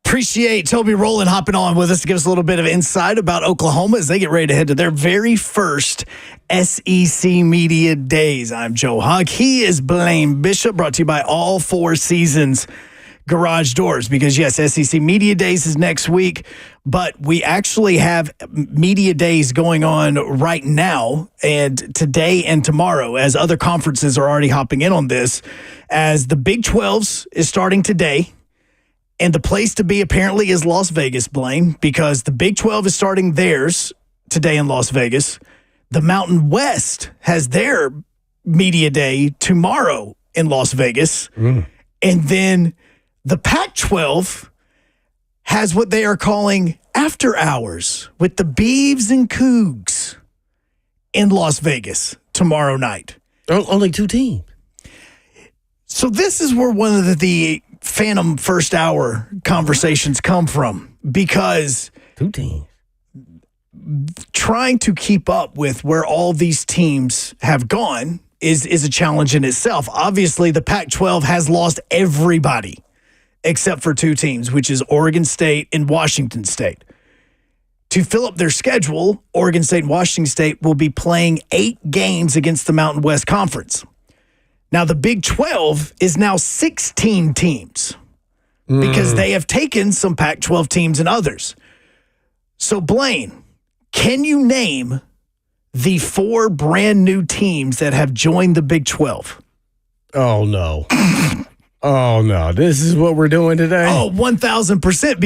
S2: Appreciate Toby Rowland hopping on with us to give us a little bit of insight about Oklahoma as they get ready to head to their very first SEC Media Days. I'm Joe Hunk. He is Blaine Bishop, brought to you by All Four Seasons Garage Doors. Because, yes, SEC Media Days is next week, but we actually have Media Days going on right now and today and tomorrow as other conferences are already hopping in on this, as the Big 12s is starting today. And the place to be apparently is Las Vegas, Blaine, because the Big 12 is starting theirs today in Las Vegas. The Mountain West has their media day tomorrow in Las Vegas. And then the Pac-12 has what they are calling after hours with the Beavs and Cougs in Las Vegas tomorrow night.
S3: Only 2 teams.
S2: So this is where one of the phantom first hour conversations come from, because
S3: 2 teams.
S2: Trying to keep up with where all these teams have gone is a challenge in itself. Obviously, the Pac-12 has lost everybody except for 2 teams, which is Oregon State and Washington State. To fill up their schedule, Oregon State and Washington State will be playing 8 games against the Mountain West Conference. Now, the Big 12 is now 16 teams because they have taken some Pac-12 teams and others. So, Blaine, can you name the 4 brand new teams that have joined the Big 12?
S3: Oh, no. Oh, no. This is what we're doing today?
S2: Oh, 1,000%.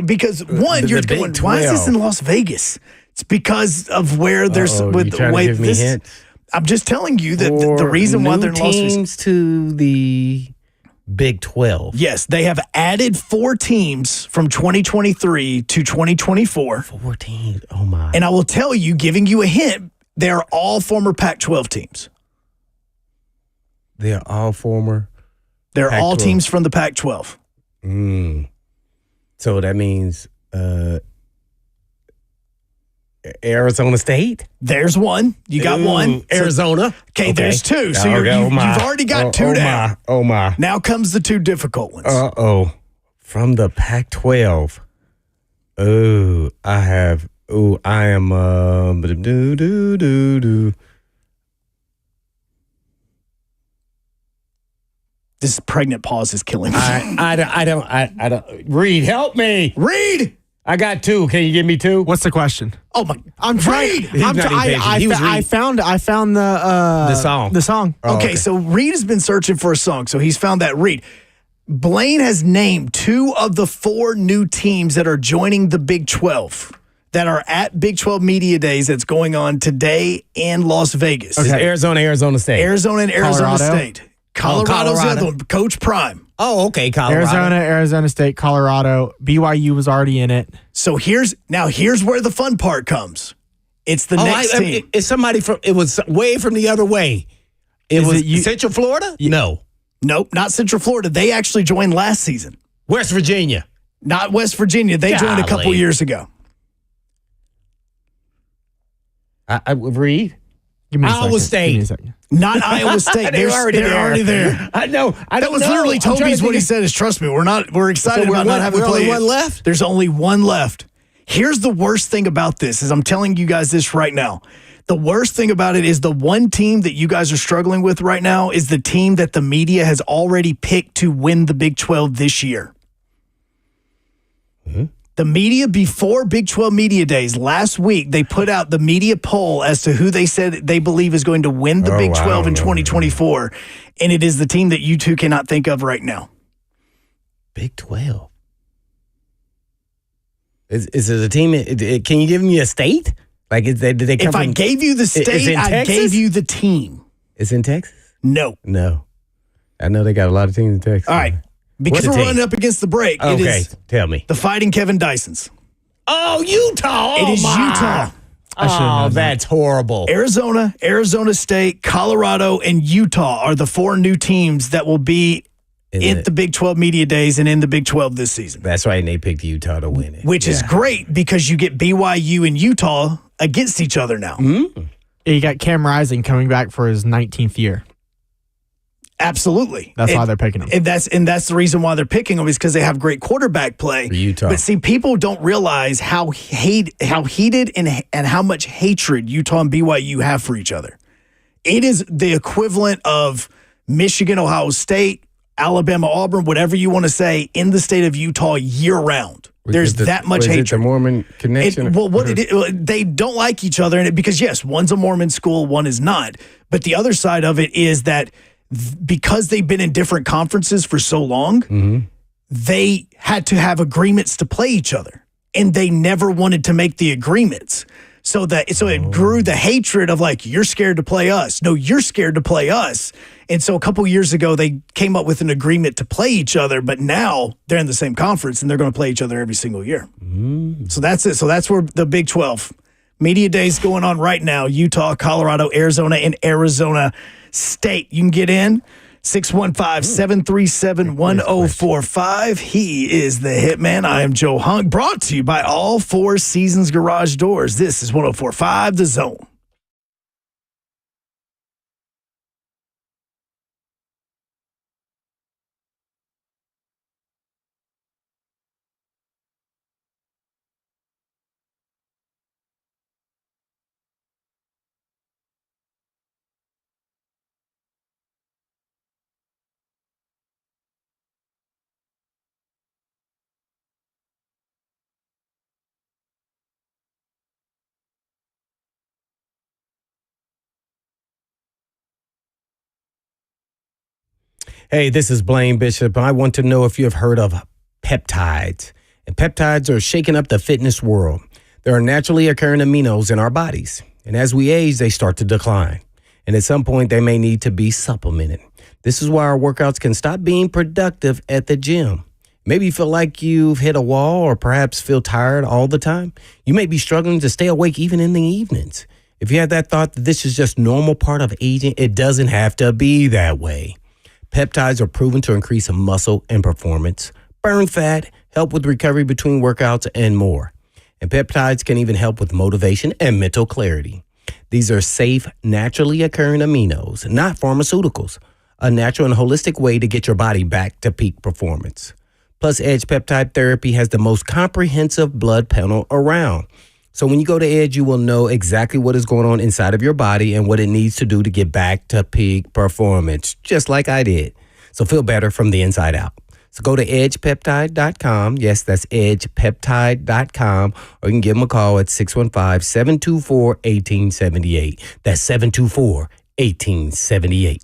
S2: Because one, you're
S3: Big
S2: going, why is this
S3: 12?
S2: in Las Vegas? It's because of where there's with
S3: you
S2: the
S3: trying to
S2: way
S3: give me
S2: this.
S3: hints?
S2: I'm just telling you that the
S3: 4
S2: reason why
S3: new
S2: they're in Las Vegas.
S3: teams to the Big 12.
S2: Yes, they have added 4 teams from 2023 to 2024.
S3: 4 teams. Oh, my.
S2: And I will tell you, giving you a hint, they're all former Pac-12 teams.
S3: They're all former.
S2: They're all
S3: Pac-12.
S2: teams from the Pac-12.
S3: So that means Arizona State?
S2: There's one. You got one.
S3: Arizona.
S2: Okay, there's 2. So you've already got 2 down.
S3: Oh, my.
S2: Now comes the 2 difficult ones.
S3: Uh-oh. From the Pac-12. I am
S2: This pregnant pause is killing me.
S3: I don't. Reed, help me.
S2: Reed!
S3: I got 2. Can you give me 2?
S4: What's the question?
S2: Oh my!
S4: I'm trying.
S3: He's not even patient. He was
S4: I found the
S3: song.
S4: The song.
S3: Oh,
S2: Okay, so Reed has been searching for a song, so he's found that. Reed, Blaine has named 2 of the 4 new teams that are joining the Big 12 that are at Big 12 Media Days that's going on today in Las Vegas.
S3: It's Arizona State.
S2: Arizona and Arizona
S4: Colorado.
S2: State. Colorado's the other one. Coach Prime.
S3: Oh, okay, Colorado.
S4: Arizona State, Colorado. BYU was already in it.
S2: So here's where the fun part comes. It's the next team.
S3: It's somebody from. It was way from the other way. It was Central Florida. No,
S2: Nope, not Central Florida. They actually joined last season.
S3: West Virginia.
S2: Not West Virginia. They joined a couple
S3: Golly.
S2: years ago.
S3: I Reed.
S4: Give me a
S3: Iowa
S4: second.
S3: State.
S4: Give me a second.
S2: Not Iowa State.
S3: They're already there. I know.
S2: That was literally Toby's what he said is, trust me, we're excited about not having to play.
S3: Only one left?
S2: There's only one left. Here's the worst thing about this is I'm telling you guys this right now. The worst thing about it is the one team that you guys are struggling with right now is the team that the media has already picked to win the Big 12 this year. The media before Big 12 Media Days last week, they put out the media poll as to who they said they believe is going to win the Big 12 in 2024. And it is the team that you two cannot think of right now.
S3: Big 12. Is it a team? Can you give me a state? Like, did they come
S2: If I gave you the state, I gave you the team.
S3: It's in Texas?
S2: No.
S3: I know they got a lot of teams in Texas.
S2: All right. Because we're running up against the break, it is
S3: tell me.
S2: the Fighting Kevin Dysons.
S3: Oh, Utah.
S2: It is Utah.
S3: Oh, that's horrible.
S2: Arizona, Arizona State, Colorado, and Utah are the 4 new teams that will be in the Big 12 Media Days and in the Big 12 this season.
S3: That's right, and they picked Utah to win it.
S2: Which is great because you get BYU and Utah against each other now.
S4: You got Cam Rising coming back for his 19th year.
S2: Absolutely.
S4: That's why they're picking him.
S2: And that's the reason why they're picking him is because they have great quarterback play.
S3: For Utah.
S2: But see, people don't realize how heated and how much hatred Utah and BYU have for each other. It is the equivalent of Michigan, Ohio State, Alabama, Auburn, whatever you want to say, in the state of Utah year round. There's that much hatred.
S3: Is it the Mormon connection?
S2: They don't like each other because, yes, one's a Mormon school, one is not. But the other side of it is that because they've been in different conferences for so long, they had to have agreements to play each other. And they never wanted to make the agreements. So it grew the hatred of like, you're scared to play us. No, you're scared to play us. And so a couple years ago, they came up with an agreement to play each other, but now they're in the same conference and they're going to play each other every single year. So that's it. So that's where the Big 12 Media Day is going on right now. Utah, Colorado, Arizona, and Arizona State. You can get in. 615-737-1045. He is the Hitman. I am Joe Hunk, brought to you by All Four Seasons Garage Doors. This is 1045 The Zone.
S3: Hey, this is Blaine Bishop. I want to know if you have heard of peptides. And peptides are shaking up the fitness world. There are naturally occurring aminos in our bodies. And as we age, they start to decline. And at some point, they may need to be supplemented. This is why our workouts can stop being productive at the gym. Maybe you feel like you've hit a wall or perhaps feel tired all the time. You may be struggling to stay awake even in the evenings. If you have that thought that this is just normal part of aging, it doesn't have to be that way. Peptides are proven to increase muscle and performance, burn fat, help with recovery between workouts, and more. And peptides can even help with motivation and mental clarity. These are safe, naturally occurring aminos, not pharmaceuticals, a natural and holistic way to get your body back to peak performance. Plus, Edge Peptide Therapy has the most comprehensive blood panel around. So when you go to Edge, you will know exactly what is going on inside of your body and what it needs to do to get back to peak performance, just like I did. So feel better from the inside out. So go to edgepeptide.com. Yes, that's edgepeptide.com. Or you can give them a call at 615-724-1878. That's 724-1878.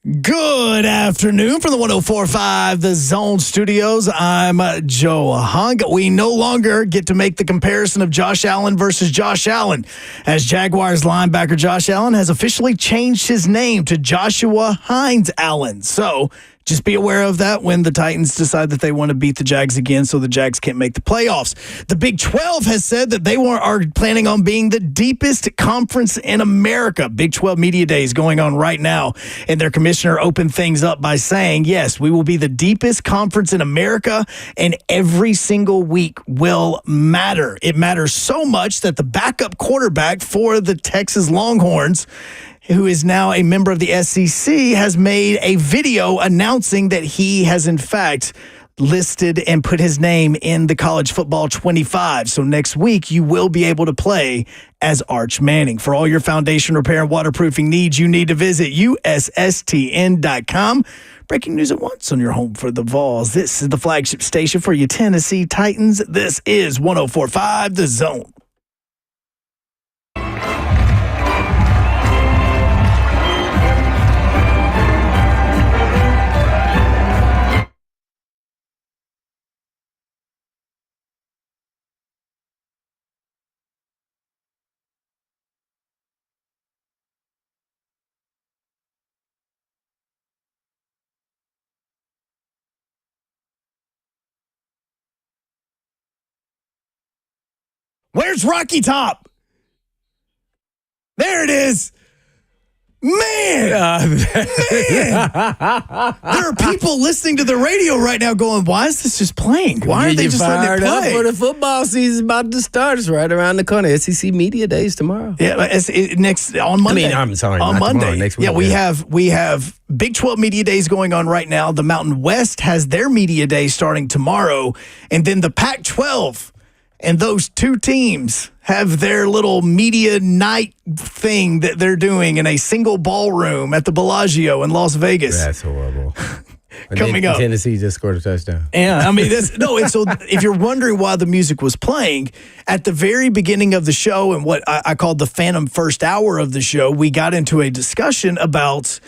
S2: Good afternoon from the 104.5 The Zone Studios. I'm Joe Hunk. We no longer get to make the comparison of Josh Allen versus Josh Allen, as Jaguars linebacker Josh Allen has officially changed his name to Joshua Hines Allen. So just be aware of that when the Titans decide that they want to beat the Jags again so the Jags can't make the playoffs. The Big 12 has said that they are planning on being the deepest conference in America. Big 12 Media Day is going on right now, and their commissioner opened things up by saying, yes, we will be the deepest conference in America, and every single week will matter. It matters so much that the backup quarterback for the Texas Longhorns, who is now a member of the SEC, has made a video announcing that he has, in fact, listed and put his name in the College Football 25. So next week, you will be able to play as Arch Manning. For all your foundation repair and waterproofing needs, you need to visit USSTN.com. Breaking news at once on your home for the Vols. This is the flagship station for your Tennessee Titans. This is 104.5 The Zone. Where's Rocky Top? There it is. Man. There are people listening to the radio right now going, why is this just playing? Why aren't they just letting it play?
S3: For the football season about to start. It's right around the corner. SEC Media Days tomorrow.
S2: Yeah, on Monday.
S3: I'm sorry.
S2: On Monday.
S3: Tomorrow, next week.
S2: Yeah, we have Big 12 Media Days going on right now. The Mountain West has their Media Day starting tomorrow. And then the Pac-12 and those two teams have their little media night thing that they're doing in a single ballroom at the Bellagio in Las Vegas.
S3: That's horrible.
S2: Coming up.
S3: Tennessee just scored a touchdown.
S2: Yeah, I mean, so if you're wondering why the music was playing, at the very beginning of the show and what I called the Phantom first hour of the show, we got into a discussion about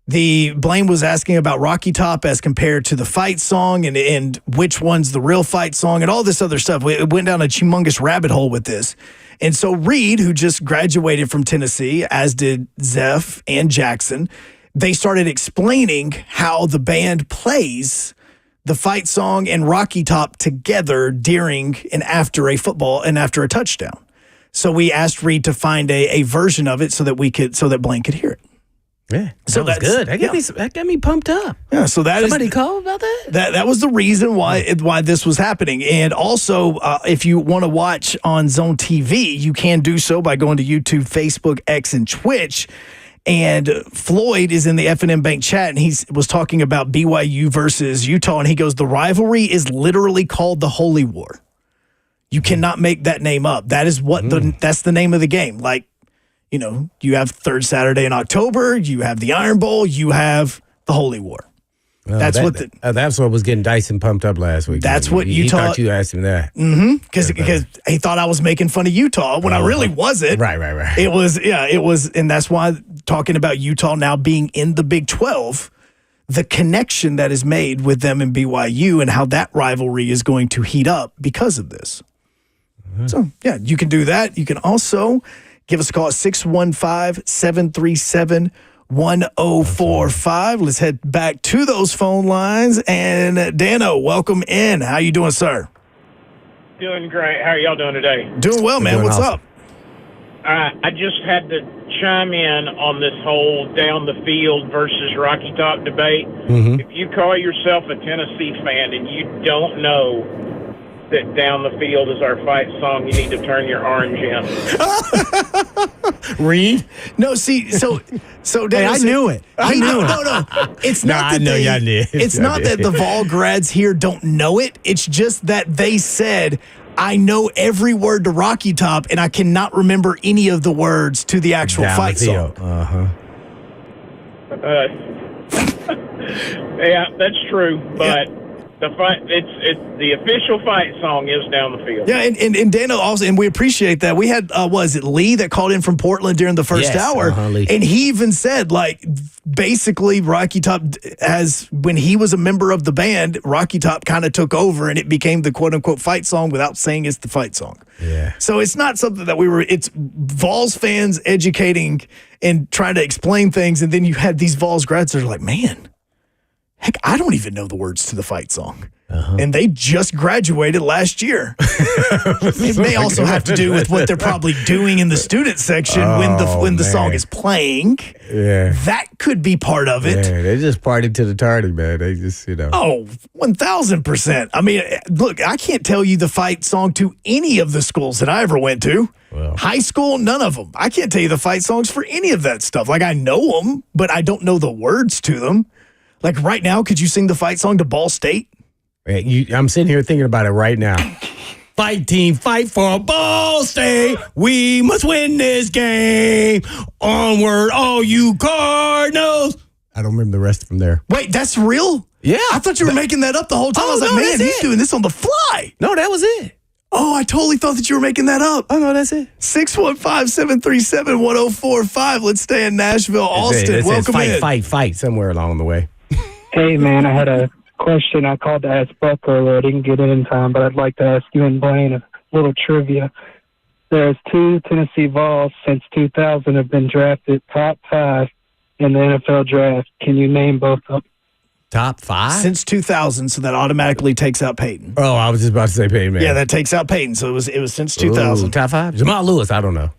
S2: Blaine was asking about Rocky Top as compared to the fight song and which one's the real fight song and all this other stuff. We went down a humongous rabbit hole with this. And so Reed, who just graduated from Tennessee, as did Zeph and Jackson, they started explaining how the band plays the fight song and Rocky Top together during and after a football and after a touchdown. So we asked Reed to find a version of it so that Blaine could hear it.
S3: Yeah,
S2: so
S3: that's good. That got me pumped up.
S2: Yeah, so
S3: somebody call about that.
S2: That was the reason why this was happening. And also, if you want to watch on Zone TV, you can do so by going to YouTube, Facebook, X, and Twitch. And Floyd is in the F&M Bank chat, and he was talking about BYU versus Utah, and he goes, the rivalry is literally called the Holy War. You cannot make that name up. That is that's the name of the game. Like, you know, you have Third Saturday in October, you have the Iron Bowl, you have the Holy War. That's what was getting Dyson pumped up last week. That's what Utah. He thought you asked him that. Mm-hmm. Because he thought I was making fun of Utah when I really wasn't. Right. It was, and that's why talking about Utah now being in the Big 12, the connection that is made with them and BYU and how that rivalry is going to heat up because of this. Mm-hmm. So, yeah, you can do that. You can also give us a call at 615-737-1045. Let's head back to those phone lines. And Dano, welcome in. How you doing, sir?
S7: Doing great. How are y'all doing today?
S2: Doing well, man. What's up?
S7: I just had to chime in on this whole down the field versus Rocky Top debate. Mm-hmm. If you call yourself a Tennessee fan and you don't know that Down the Field is our fight song, you need to turn your orange in.
S2: Reed? No, see, so
S4: hey, I knew it.
S2: No. It's not that y'all did. It's not that the Vol grads here don't know it. It's just that they said, I know every word to Rocky Top, and I cannot remember any of the words to the actual fight song.
S7: Yeah, that's true, but The fight, it's the official fight song is Down the Field.
S2: Yeah, and Dana also, and we appreciate that. We had, was it Lee that called in from Portland during the first hour?
S3: Lee.
S2: And he even said, like, basically Rocky Top when he was a member of the band, Rocky Top kind of took over and it became the quote unquote fight song without saying it's the fight song.
S3: Yeah.
S2: So it's not something that it's Vols fans educating and trying to explain things. And then you had these Vols grads that are like, man, heck, I don't even know the words to the fight song. And they just graduated last year. It may also have to do with what they're probably doing in the student section when the song is playing.
S3: Yeah.
S2: That could be part of it.
S3: Yeah, they just partied to the tardy, man. They just,
S2: Oh, 1,000%. I mean, look, I can't tell you the fight song to any of the schools that I ever went to.
S3: Well.
S2: High school, none of them. I can't tell you the fight songs for any of that stuff. Like, I know them, but I don't know the words to them. Like, right now, could you sing the fight song to Ball State?
S3: I'm sitting here thinking about it right now. Fight team, fight for Ball State. We must win this game. Onward, all you Cardinals. I don't remember the rest from there.
S2: Wait, that's real?
S3: Yeah.
S2: I thought you were making that up the whole time. I was like,
S3: no,
S2: man,
S3: that's
S2: he's
S3: it.
S2: doing this on the fly.
S3: No, that was it.
S2: Oh, I totally thought that you were making that up.
S3: Oh, no, that's it.
S2: 615-737-1045. Let's stay in Nashville. Austin, welcome in.
S3: Fight somewhere along the way.
S8: Hey, man, I had a question. I called to ask Buck earlier. I didn't get it in time, but I'd like to ask you and Blaine a little trivia. There's 2 Tennessee Vols since 2000 have been drafted top 5 in the NFL draft. Can you name both of them?
S3: Top 5?
S2: Since 2000, so that automatically takes out Peyton.
S3: Oh, I was just about to say Peyton, man.
S2: Yeah, that takes out Peyton. So it was since 2000.
S3: Ooh, top 5? Jamal Lewis, I don't know.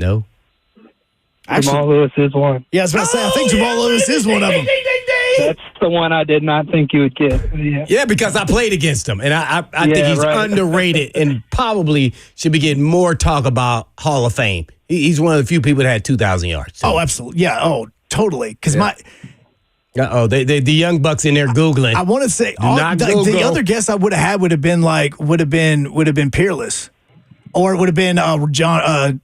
S3: No?
S8: Jamal Lewis is one.
S2: Yeah, I was about to say, I think Jamal Lewis is one of them.
S8: That's the one I did not think you would get.
S3: Yeah, because I played against him, and I think he's underrated and probably should be getting more talk about Hall of Fame. He's one of the few people that had 2,000 yards.
S2: Oh, absolutely. Yeah, totally. Because
S3: the young bucks in there Googling.
S2: I want to say the other guess I would have had would have been Peerless, or it would have been John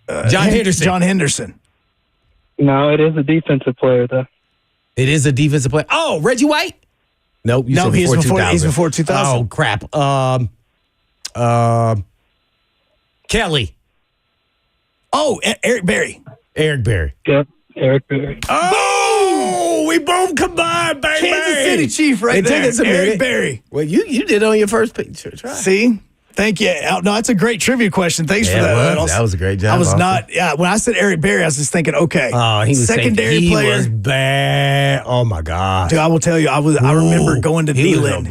S2: Henderson. John Henderson.
S8: No, it is a defensive player though.
S3: It is a defensive player. Oh, Reggie White? Nope.
S2: No, he's before 2000.
S3: Oh, crap. Kelly.
S2: Oh, Eric Berry.
S3: Eric Berry.
S8: Yep, Eric Berry.
S3: Oh, we both combined, baby.
S2: Kansas City Chief right there. Eric Berry.
S3: Well, you did it on your first picture. Try.
S2: See? Thank you. No, that's a great trivia question. Thanks for that.
S3: That was a great job.
S2: I was when I said Eric Berry, I was just thinking, okay.
S3: Oh, he was
S2: secondary player.
S3: He was bad. Oh, my God.
S2: Dude, I will tell you, I remember going to Neyland.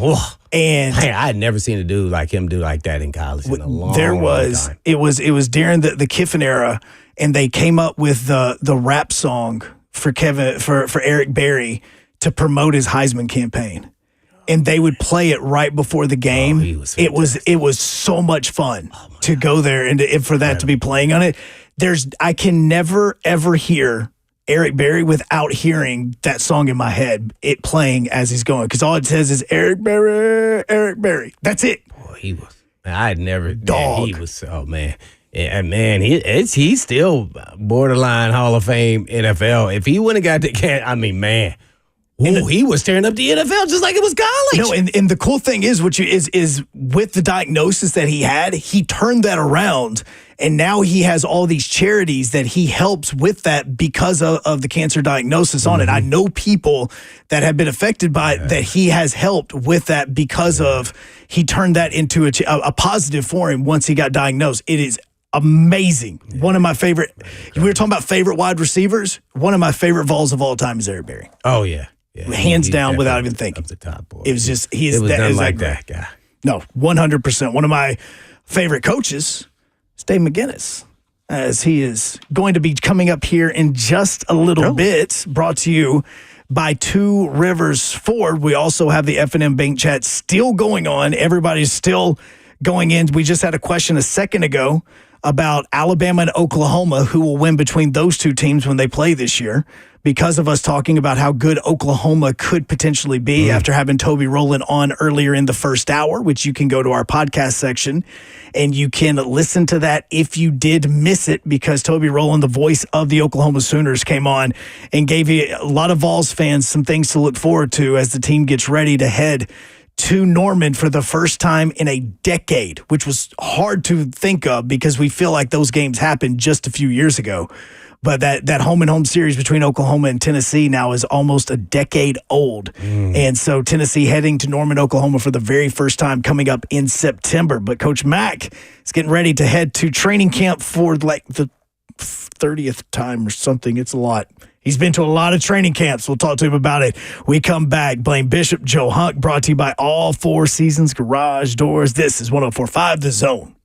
S2: And
S3: man, I had never seen a dude like him do like that in college in a long time.
S2: It was during the Kiffin era, and they came up with the rap song for Eric Berry to promote his Heisman campaign. And they would play it right before the game. It was so much fun to go there and for that to be playing on it. I can never ever hear Eric Berry without hearing that song in my head, it playing as he's going, because all it says is Eric Berry. That's it.
S3: Boy, he was. I had never.
S2: Dog.
S3: Man, he was. Oh man. And man, he's still borderline Hall of Fame NFL. If he wouldn't have got the cat, I mean, man. Ooh, he was tearing up the NFL just like it was college.
S2: No, and the cool thing is, is with the diagnosis that he had, he turned that around, and now he has all these charities that he helps with that because of the cancer diagnosis on it. I know people that have been affected by it that he has helped with that because of he turned that into a positive for him once he got diagnosed. It is amazing. One of my favorite. We were talking about favorite wide receivers. One of my favorite Vols of all time is Eric Berry.
S3: Oh yeah.
S2: Hands down, without even thinking.
S3: The top boy.
S2: It was just
S3: that guy.
S2: No, 100%. One of my favorite coaches is Dave McGinnis, as he is going to be coming up here in just a little bit. Brought to you by Two Rivers Ford. We also have the F&M Bank Chat still going on. Everybody's still going in. We just had a question a second ago about Alabama and Oklahoma, who will win between those two teams when they play this year. because of us talking about how good Oklahoma could potentially be after having Toby Rowland on earlier in the first hour, which you can go to our podcast section and you can listen to that if you did miss it, because Toby Rowland, the voice of the Oklahoma Sooners, came on and gave you a lot of Vols fans some things to look forward to as the team gets ready to head to Norman for the first time in a decade, which was hard to think of because we feel like those games happened just a few years ago. But that home and home series between Oklahoma and Tennessee now is almost a decade old. And so Tennessee heading to Norman, Oklahoma for the very first time coming up in September. But Coach Mack is getting ready to head to training camp for like the 30th time or something. It's a lot. He's been to a lot of training camps. We'll talk to him about it. We come back. Blaine Bishop, Joe Hunk, brought to you by All Four Seasons Garage Doors. This is 104.5 The Zone.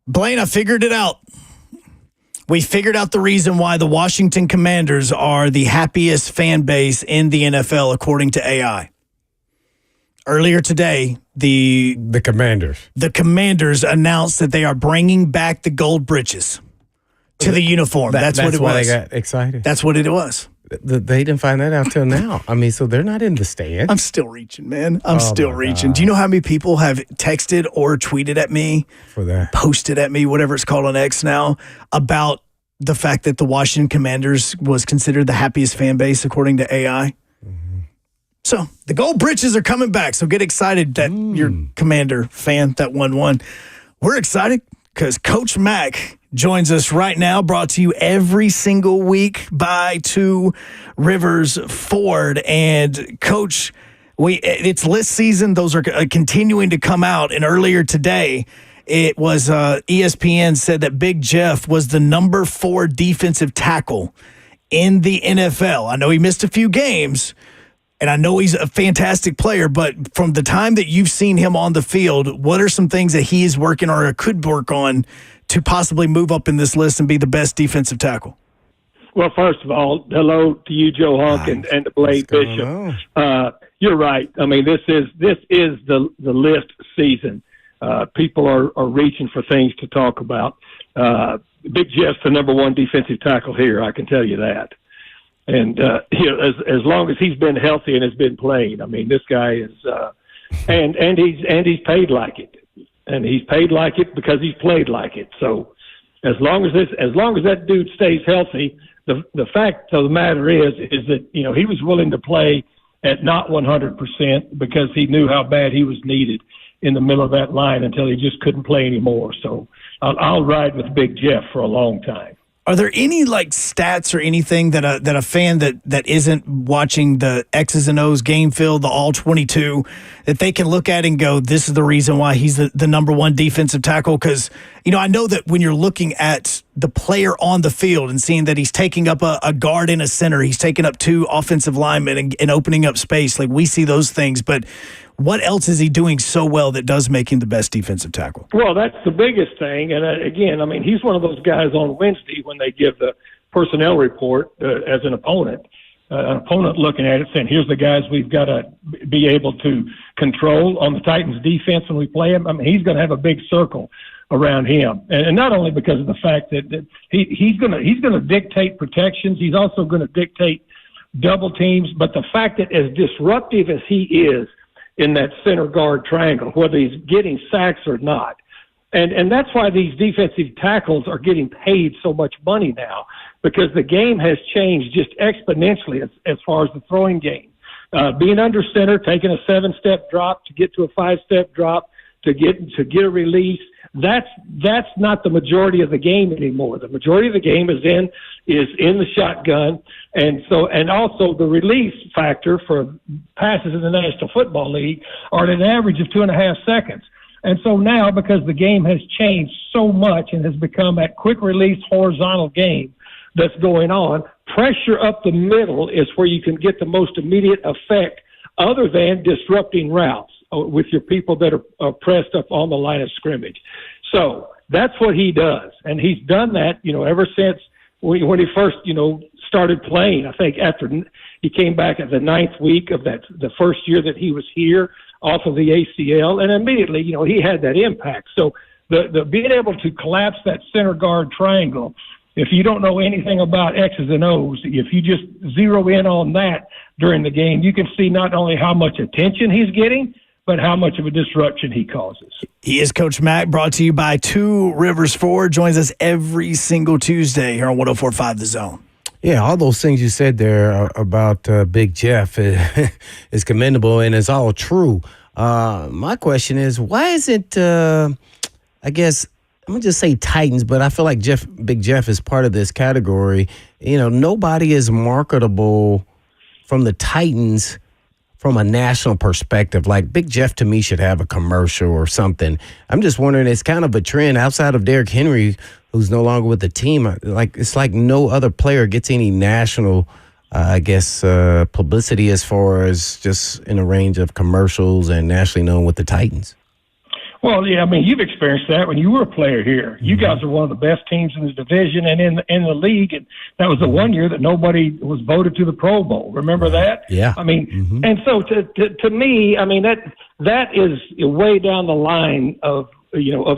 S2: Blaine, I figured it out. We figured out the reason why the Washington Commanders are the happiest fan base in the NFL, according to AI. Earlier today, the Commanders announced that they are bringing back the gold breeches to the uniform. That's what it was.
S3: That's why they got excited.
S2: That's what it was.
S3: They didn't find that out till now. I mean, so they're not in the stands.
S2: I'm still reaching, man. I'm still reaching. Do you know how many people have texted or tweeted at me,
S3: for that,
S2: posted at me, whatever it's called on X now, about the fact that the Washington Commanders was considered the happiest fan base according to AI? Mm-hmm. So the gold britches are coming back. So get excited that you're Commander fan that won one. We're excited because Coach Mack joins us right now, brought to you every single week by Two Rivers Ford. And Coach, it's list season. Those are continuing to come out. And earlier today, it was ESPN said that Big Jeff was the number 4 defensive tackle in the NFL. I know he missed a few games, and I know he's a fantastic player, but from the time that you've seen him on the field, what are some things that he is working or could work on to possibly move up in this list and be the best defensive tackle?
S9: Well, first of all, hello to you, Joe Hunk, and to Blaine Bishop. You're right. I mean, this is the list season. People are reaching for things to talk about. Big Jeff's the number 1 defensive tackle here, I can tell you that. And as long as he's been healthy and has been playing, I mean, this guy is, and he's paid like it. And he's paid like it because he's played like it. So as long as that dude stays healthy, the fact of the matter is that, he was willing to play at not 100% because he knew how bad he was needed in the middle of that line until he just couldn't play anymore. So I'll ride with Big Jeff for a long time.
S2: Are there any stats or anything that a fan that isn't watching the X's and O's game film, the all 22, that they can look at and go, this is the reason why he's the number 1 defensive tackle? Because, I know that when you're looking at the player on the field and seeing that he's taking up a guard and a center, he's taking up 2 offensive linemen and opening up space, we see those things. But what else is he doing so well that does make him the best defensive tackle?
S9: Well, that's the biggest thing. And again, I mean, he's one of those guys on Wednesday when they give the personnel report as an opponent looking at it saying, here's the guys we've got to be able to control on the Titans defense when we play them. I mean, he's going to have a big circle around him. And not only because of the fact that he's going to dictate protections, he's also going to dictate double teams. But the fact that as disruptive as he is in that center guard triangle, whether he's getting sacks or not. And that's why these defensive tackles are getting paid so much money now, because the game has changed just exponentially as far as the throwing game. Being under center, taking a 7-step drop to get to a 5-step drop, to get a release, that's not the majority of the game anymore. The majority of the game is in the shotgun, and also the release factor for passes in the National Football League are at an average of 2.5 seconds. And so now, because the game has changed so much and has become that quick release horizontal game that's going on, pressure up the middle is where you can get the most immediate effect, other than disrupting routes with your people that are pressed up on the line of scrimmage. So that's what he does. And he's done that, ever since when he first, started playing. I think after he came back at the 9th week of the first year that he was here off of the ACL, and immediately, he had that impact. So the being able to collapse that center guard triangle, if you don't know anything about X's and O's, if you just zero in on that during the game, you can see not only how much attention he's getting, but how much of a disruption he causes.
S2: He is Coach Mack, brought to you by Two Rivers Ford. Joins us every single Tuesday here on 104.5 The Zone.
S3: Yeah, all those things you said there about Big Jeff is commendable, and it's all true. My question is, why isn't, I guess, I'm going to just say Titans, but I feel like Big Jeff is part of this category. Nobody is marketable from the Titans from a national perspective. Like Big Jeff to me should have a commercial or something. I'm just wondering, it's kind of a trend outside of Derrick Henry, who's no longer with the team. It's like no other player gets any national, publicity as far as just in a range of commercials and nationally known with the Titans.
S9: Well, yeah, I mean, you've experienced that when you were a player here. You guys are one of the best teams in the division and in the league, and that was the one year that nobody was voted to the Pro Bowl. Remember that?
S3: Yeah.
S9: I mean, and so to me, I mean that is way down the line of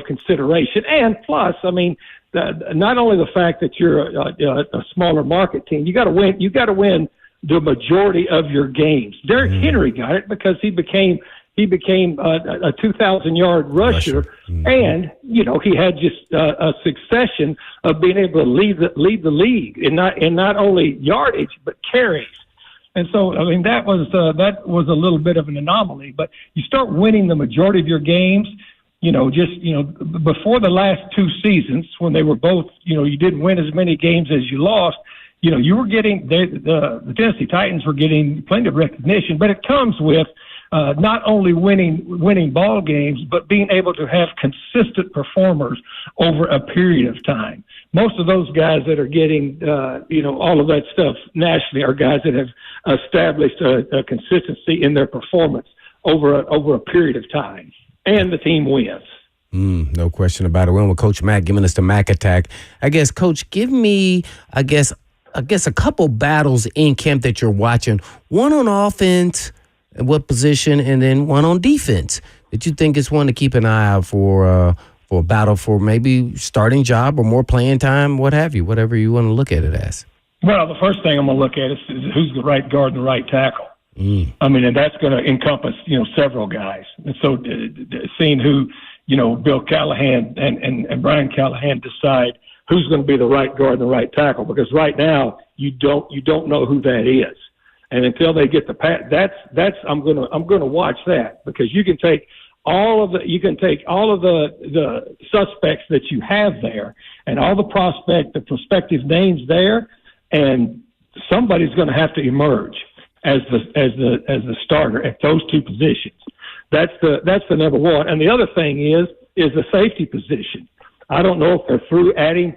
S9: consideration, and plus, I mean, not only the fact that you're a smaller market team, you got to win. You got to win the majority of your games. Derrick Henry got it because he became a 2,000-yard rusher, and he had just a succession of being able to lead the league in not only yardage but carries. And so, I mean, that was a little bit of an anomaly. But you start winning the majority of your games. Before the last two seasons, when they were both, you didn't win as many games as you lost. You were getting the Tennessee Titans were getting plenty of recognition, but it comes with not only winning ball games, but being able to have consistent performers over a period of time. Most of those guys that are getting, all of that stuff nationally are guys that have established a consistency in their performance over a period of time, and the team wins.
S3: No question about it. We're with Coach Mack giving us the Mack attack. I guess, Coach, give me, I guess a couple battles in camp that you're watching. One on offense, what position, and then one on defense that you think is one to keep an eye out for a battle for maybe starting job or more playing time, what have you, whatever you want to look at it as.
S9: Well, the first thing I'm going to look at is who's the right guard and the right tackle. I mean, and that's going to encompass, several guys. And so seeing who, Bill Callahan and Brian Callahan decide who's going to be the right guard and the right tackle, because right now you don't know who that is. And until they get the I'm going to watch that, because you can take all of the suspects that you have there and all the prospective names there, and somebody's going to have to emerge as the starter at those two positions. That's the number one. And the other thing is the safety position. I don't know if they're through adding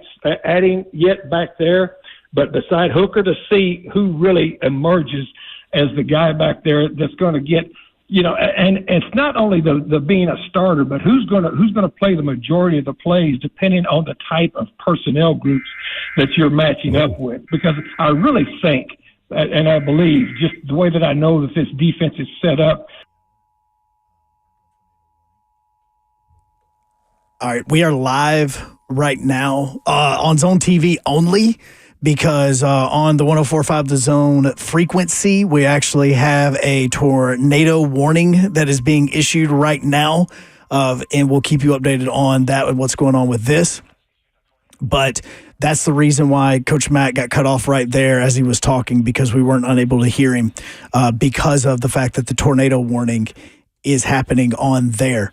S9: yet back there, but beside Hooker, to see who really emerges as the guy back there that's going to get, and it's not only the being a starter, but who's going to play the majority of the plays depending on the type of personnel groups that you're matching up with. Because I really think, and I believe, just the way that I know that this defense is set up.
S2: All right, we are live right now on Zone TV only, because on the 104.5 The Zone frequency, we actually have a tornado warning that is being issued right now, and we'll keep you updated on that and what's going on with this. But that's the reason why Coach Matt got cut off right there as he was talking, because we weren't unable to hear him because of the fact that the tornado warning is happening on there.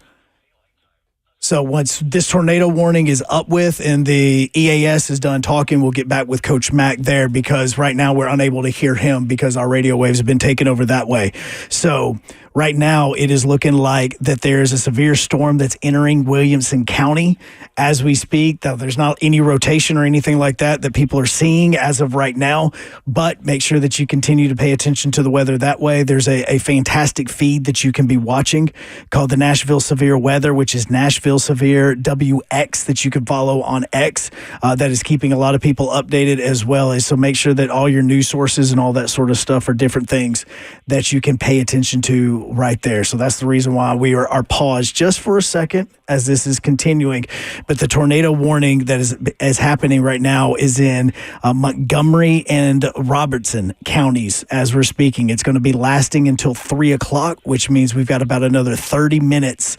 S2: So once this tornado warning is up with and the EAS is done talking, we'll get back with Coach Mack there, because right now we're unable to hear him because our radio waves have been taken over that way. So right now it is looking like that there's a severe storm that's entering Williamson County as we speak. Though there's not any rotation or anything like that people are seeing as of right now, but make sure that you continue to pay attention to the weather that way. There's a fantastic feed that you can be watching called the Nashville Severe Weather, which is Nashville Severe WX, that you can follow on X. That is keeping a lot of people updated as well. As so make sure that all your news sources and all that sort of stuff are different things that you can pay attention to right there. So that's the reason why we are paused just for a second as this is continuing. But the tornado warning that is happening right now is in Montgomery and Robertson counties as we're speaking. It's going to be lasting until 3 o'clock, which means we've got about another 30 minutes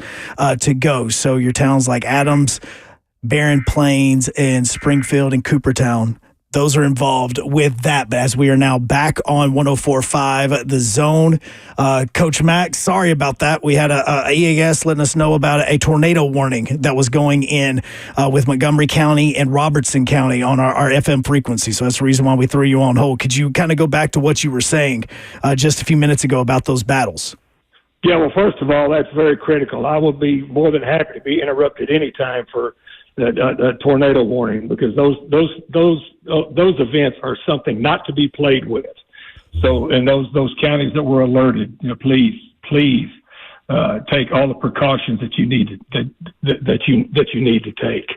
S2: to go. So your towns like Adams, Barren Plains, and Springfield and Coopertown, those are involved with that. But as we are now back on 104.5 The Zone, Coach Max, sorry about that. We had a EAS letting us know about a tornado warning that was going in with Montgomery County and Robertson County on our FM frequency. So that's the reason why we threw you on hold. Could you kind of go back to what you were saying just a few minutes ago about those battles?
S9: Yeah, well, first of all, that's very critical. I would be more than happy to be interrupted any time for a tornado warning, because those events are something not to be played with. So, in those counties that were alerted, please take all the precautions that you need that you need to take.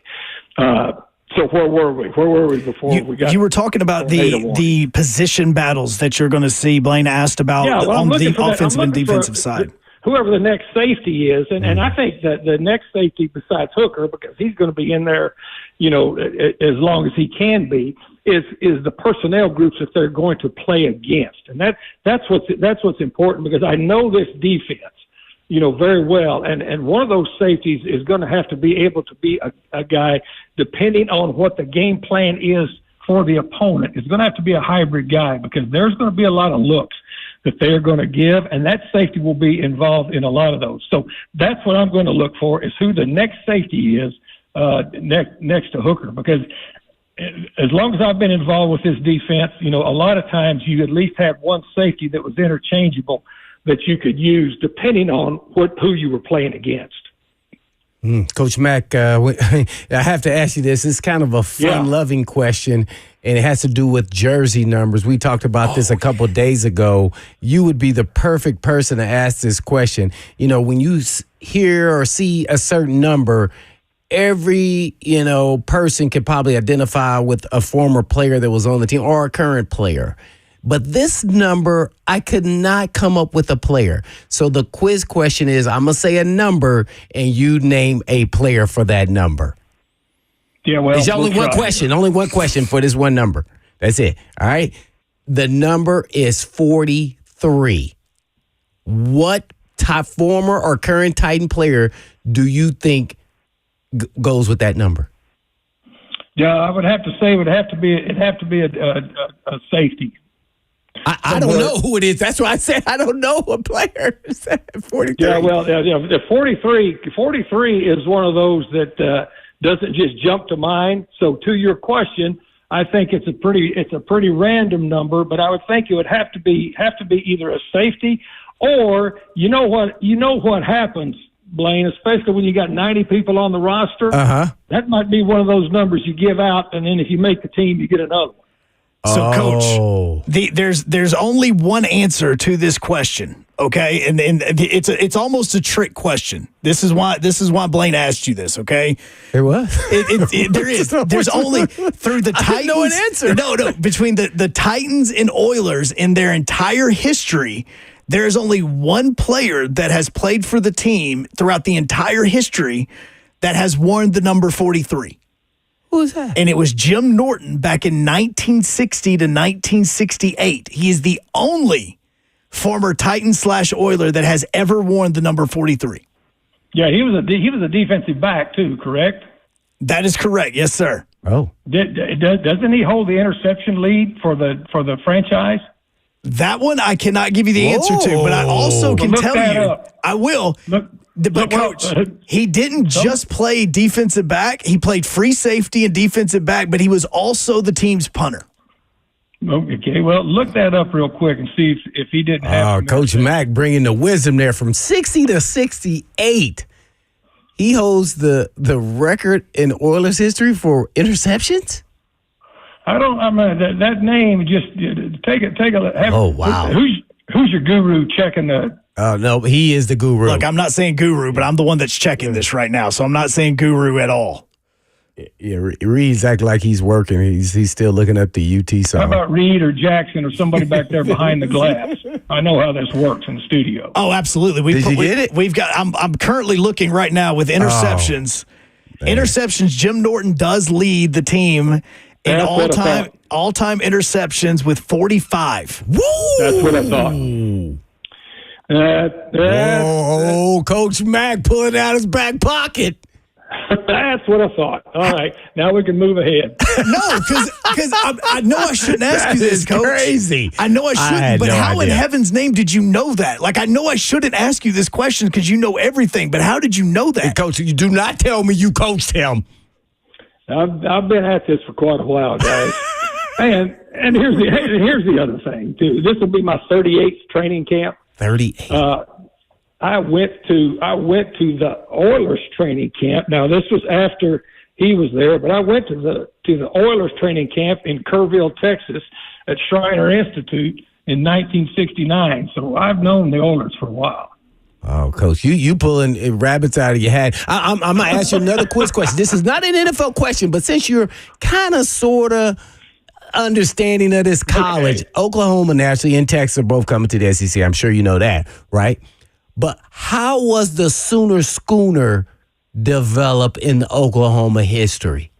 S9: So where were we? Where were we before we got?
S2: You were talking about the position battles that you're going to see. Blaine asked about on the offensive and defensive side.
S9: Whoever the next safety is, and I think that the next safety besides Hooker, because he's going to be in there, as long as he can be, is the personnel groups that they're going to play against, and that's what's important, because I know this defense, very well, and one of those safeties is going to have to be able to be a guy, depending on what the game plan is for the opponent. It's going to have to be a hybrid guy, because there's going to be a lot of looks that they're going to give, and that safety will be involved in a lot of those. So that's what I'm going to look for, is who the next safety is next to Hooker, because as long as I've been involved with this defense, a lot of times you at least have one safety that was interchangeable that you could use depending on who you were playing against.
S3: Coach Mack, I have to ask you this. It's kind of a fun-loving question, and it has to do with jersey numbers. We talked about this a couple of days ago. You would be the perfect person to ask this question. When you hear or see a certain number, every, person can probably identify with a former player that was on the team or a current player. But this number, I could not come up with a player. So the quiz question is, I'm going to say a number, and you name a player for that number.
S9: Yeah, well,
S3: it's only one question. Only one question for this one number. That's it. All right? The number is 43. What top former or current Titan player do you think goes with that number?
S9: Yeah, I would have to say it'd have to be a safety.
S3: I don't know who it is. That's why I said I don't know what player is 43.
S9: Yeah, well, the 43 is one of those that doesn't just jump to mind. So to your question, I think it's a pretty random number, but I would think it would have to be either a safety or you know what happens, Blaine, especially when you got 90 people on the roster. That might be one of those numbers you give out, and then if you make the team, you get another one.
S2: So, Coach, there's only one answer to this question, okay? And it's almost a trick question. This is why Blaine asked you this, okay?
S3: There was.
S2: There is. There's only through the Titans.
S3: I didn't know an answer.
S2: No. Between the Titans and Oilers in their entire history, there is only one player that has played for the team throughout the entire history that has worn the number 43.
S3: Who was that?
S2: And it was Jim Norton back in 1960 to 1968. He is the only former Titan/Oiler that has ever worn the number 43.
S9: Yeah, he was a defensive back too, correct?
S2: That is correct. Yes, sir.
S3: Oh,
S9: doesn't he hold the interception lead for the franchise?
S2: That one I cannot give you the answer to, but I also can tell you. I will. But, Coach, he didn't just play defensive back. He played free safety and defensive back, but he was also the team's punter.
S9: Okay, well, look that up real quick and see if he didn't have.
S3: Coach Mack bringing the wisdom there from 60 to 68. He holds the record in Oilers history for interceptions.
S9: That name just take a look.
S3: Oh, wow.
S9: Who's your guru checking the?
S3: No, he is the guru.
S2: Look, I'm not saying guru, but I'm the one that's checking this right now, so I'm not saying guru at all.
S3: Yeah, Reed's acting like he's working. He's still looking up the UT song.
S9: How about Reed or Jackson or somebody back there behind the glass? I know how this works in the studio.
S2: Oh, absolutely.
S3: Did you get it?
S2: We've got. I'm currently looking right now with interceptions. Interceptions. Jim Norton does lead the team in all-time interceptions with 45.
S9: Woo! That's what I thought.
S3: Coach Mack pulling out his back pocket.
S9: That's what I thought. All right, now we can move ahead.
S2: No, because I know I shouldn't ask you this, Coach.
S3: Crazy.
S2: I know I shouldn't, but how
S3: idea.
S2: in heaven's name did you know that? Like, I know I shouldn't ask you this question because you know everything, but how did you know that?
S3: Hey, Coach, you do not tell me you coached him.
S9: I've been at this for quite a while, guys. and here's the other thing too. This will be my 38th training camp.
S3: 38.
S9: I went to the Oilers training camp. Now this was after he was there, but I went to the Oilers training camp in Kerrville, Texas, at Shriner Institute in 1969. So I've known the Oilers for a while.
S3: Oh, Coach, you pulling rabbits out of your hat. I'm going to ask you another quiz question. This is not an NFL question, but since you're kind of, sort of understanding of this college, Oklahoma, Nashville, and Texas are both coming to the SEC. I'm sure you know that, right? But how was the Sooner Schooner develop in Oklahoma history?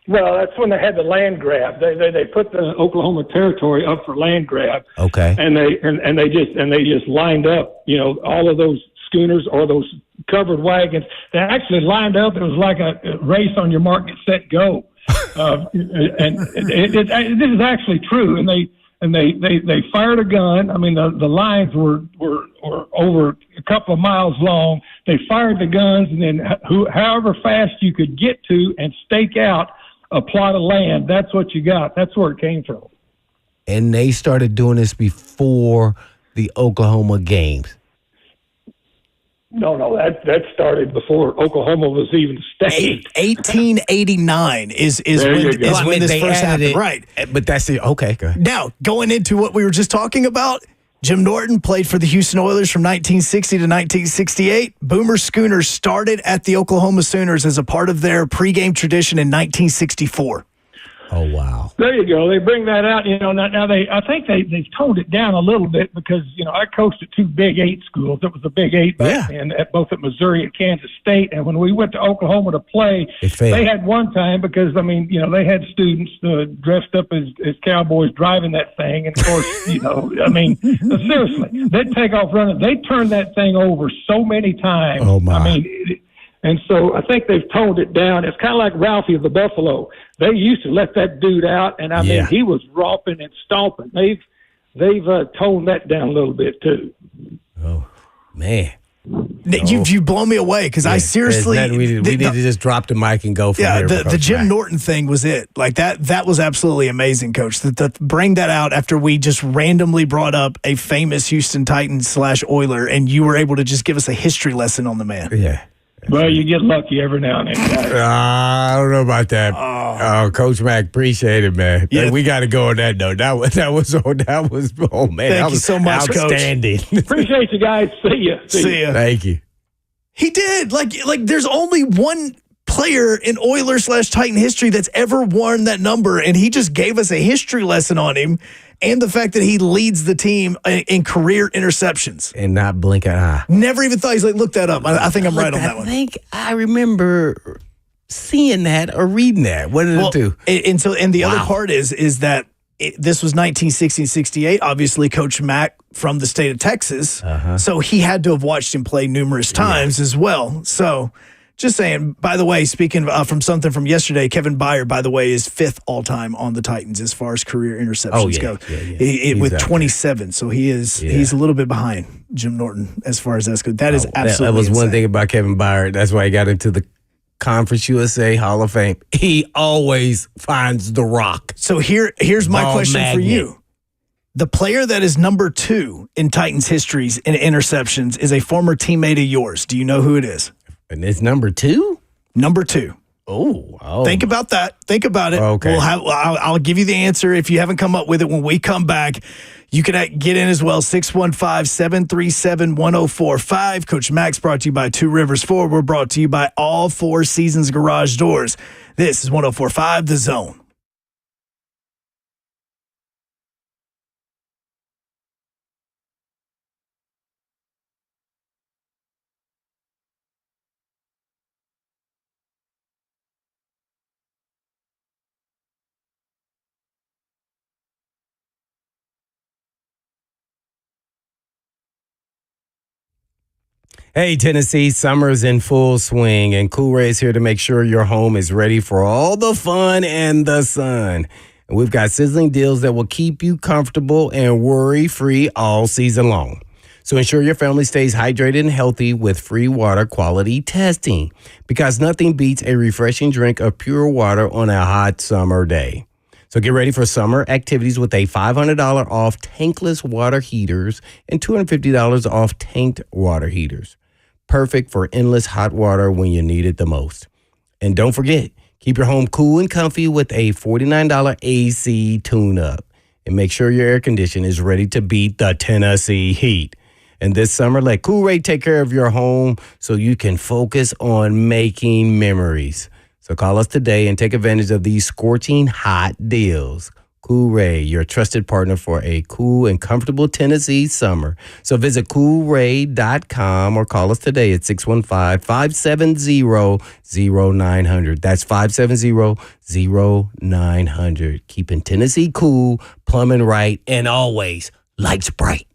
S9: Well, that's when they had the land grab. They put the Oklahoma territory up for land grab.
S3: Okay.
S9: And they just lined up, all of those schooners or those covered wagons. They actually lined up. It was like a race on your mark, get set, go. And this is actually true. And they fired a gun. I mean, the lines were over a couple of miles long. They fired the guns, and then however fast you could get to and stake out a plot of land, that's what you got. That's where it came from.
S3: And they started doing this before the Oklahoma games.
S9: No, that started before Oklahoma was even a state.
S2: 1889 is when this first happened. Right.
S3: But that's it. Okay, go ahead.
S2: Now, going into what we were just talking about, Jim Norton played for the Houston Oilers from 1960 to 1968. Boomer Schooners started at the Oklahoma Sooners as a part of their pregame tradition in 1964.
S3: Oh, wow.
S9: There you go. They bring that out. Now I think they've toned it down a little bit because, I coached at two Big 8 schools. It was the Big 8 back then, both at Missouri and Kansas State. And when we went to Oklahoma to play, they had one time because, they had students dressed up as cowboys driving that thing. And, of course, seriously, they'd take off running. They turned that thing over so many times.
S3: Oh, my.
S9: And so I think they've toned it down. It's kind of like Ralphie of the Buffalo. They used to let that dude out, and he was romping and stomping. They've toned that down a little bit too.
S3: Oh man,
S2: you've blown me away because I seriously
S3: we need to just drop the mic and go from here.
S2: The Jim Norton thing was it. Like that was absolutely amazing, Coach. That bring that out after we just randomly brought up a famous Houston Titans / Oiler, and you were able to just give us a history lesson on the man.
S3: Yeah.
S9: Well, you get lucky every now and then, guys.
S3: I don't know about that. Oh, Coach Mac, appreciate it, man. Yeah. We got to go on that note. That was oh man.
S2: Thank you so much,
S3: outstanding.
S2: Coach.
S9: Appreciate you guys. See ya.
S3: Thank you.
S2: He did. Like there's only one player in Oilers / Titan history that's ever worn that number, and he just gave us a history lesson on him and the fact that he leads the team in career interceptions.
S3: And not blink an eye.
S2: Never even thought. He's like, look that up. I think I'm right on that one.
S3: I think I remember seeing that or reading that. What did it do?
S2: And the other part is that this was 1968. Obviously, Coach Mack from the state of Texas. So he had to have watched him play numerous times as well. So just saying, by the way, speaking from something from yesterday, Kevin Byard, by the way, is 5th all-time on the Titans as far as career interceptions go. With 27. So he's a little bit behind Jim Norton as far as that's good. That is absolutely
S3: That was
S2: insane.
S3: one thing about Kevin Byard. That's why he got into the Conference USA Hall of Fame. He always finds the rock.
S2: So here's my question for you. The player that is number 2 in Titans histories in interceptions is a former teammate of yours. Do you know who it is?
S3: And it's number 2?
S2: Number 2.
S3: Oh.
S2: Think about that. Think about it.
S3: Okay.
S2: I'll give you the answer if you haven't come up with it when we come back. You can get in as well, 615-737-1045. Coach Max brought to you by Two Rivers Ford. We're brought to you by All Four Seasons Garage Doors. This is 1045 The Zone.
S3: Hey, Tennessee, summer's in full swing, and Cool Ray is here to make sure your home is ready for all the fun and the sun. And we've got sizzling deals that will keep you comfortable and worry-free all season long. So ensure your family stays hydrated and healthy with free water quality testing, because nothing beats a refreshing drink of pure water on a hot summer day. So get ready for summer activities with a $500 off tankless water heaters and $250 off tanked water heaters. Perfect for endless hot water when you need it the most. And don't forget, keep your home cool and comfy with a $49 AC tune-up. And make sure your air conditioner is ready to beat the Tennessee heat. And this summer, let Cool Ray take care of your home so you can focus on making memories. So call us today and take advantage of these scorching hot deals. Cool Ray, your trusted partner for a cool and comfortable Tennessee summer. So visit coolray.com or call us today at 615-570-0900. That's 570-0900. Keeping Tennessee cool, plumbing right, and always lights bright.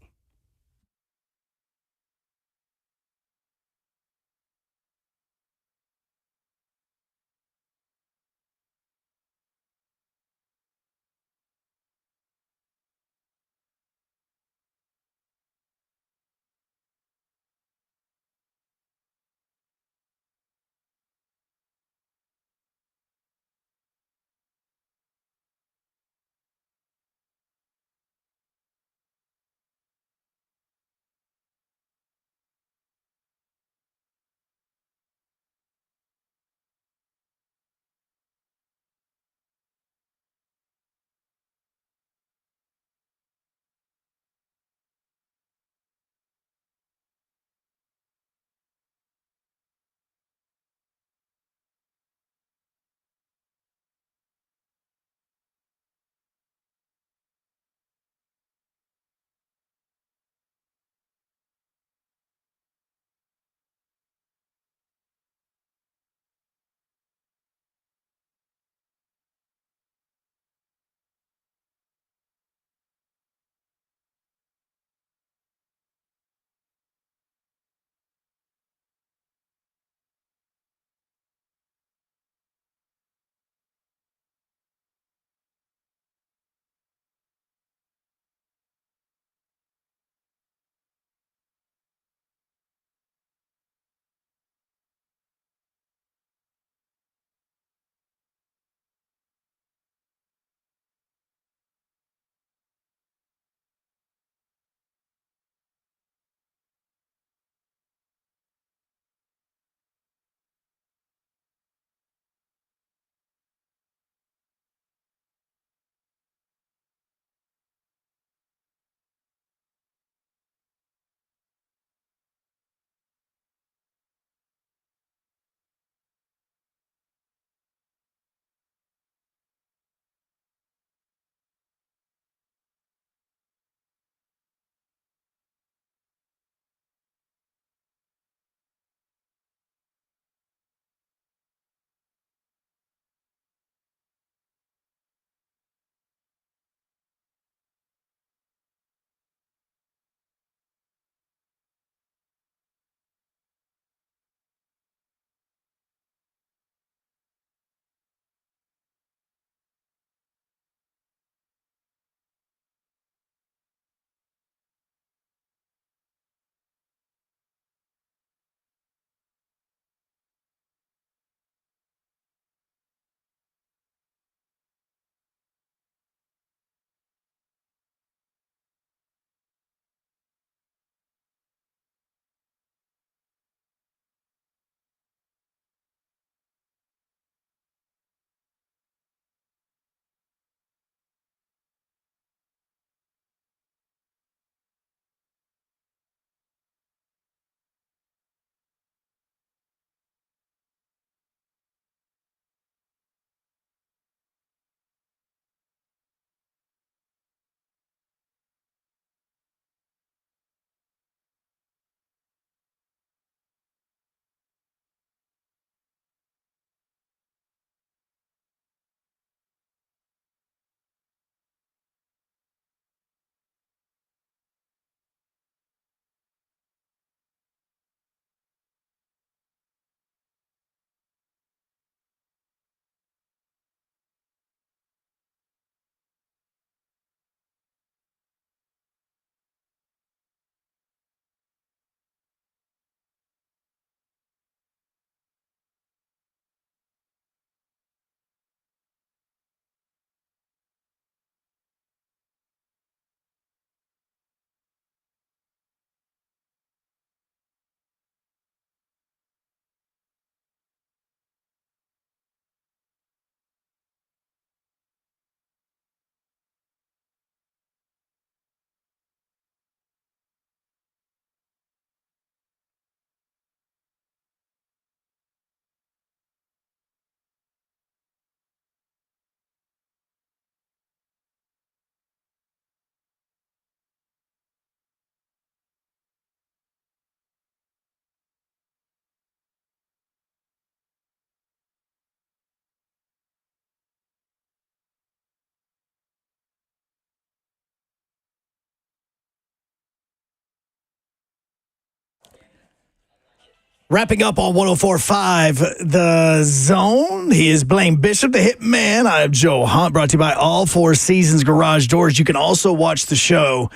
S2: Wrapping up on 104.5, The Zone. He is Blaine Bishop, the Hitman. I am Joe Hunt, brought to you by All Four Seasons Garage Doors. You can also watch the show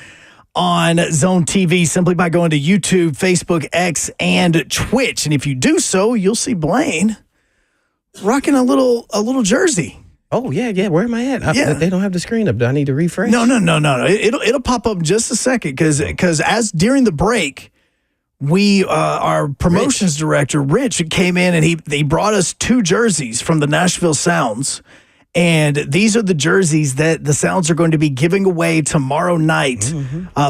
S2: on Zone TV simply by going to YouTube, Facebook, X, and Twitch. And if you do so, you'll see Blaine rocking a little jersey.
S3: Oh, yeah. Where am I at?
S2: Yeah.
S3: They don't have the screen up. Do I need to refresh?
S2: No. It'll pop up in just a second because as during the break, our promotions director, Rich, came in and he brought us 2 jerseys from the Nashville Sounds. And these are the jerseys that the Sounds are going to be giving away tomorrow night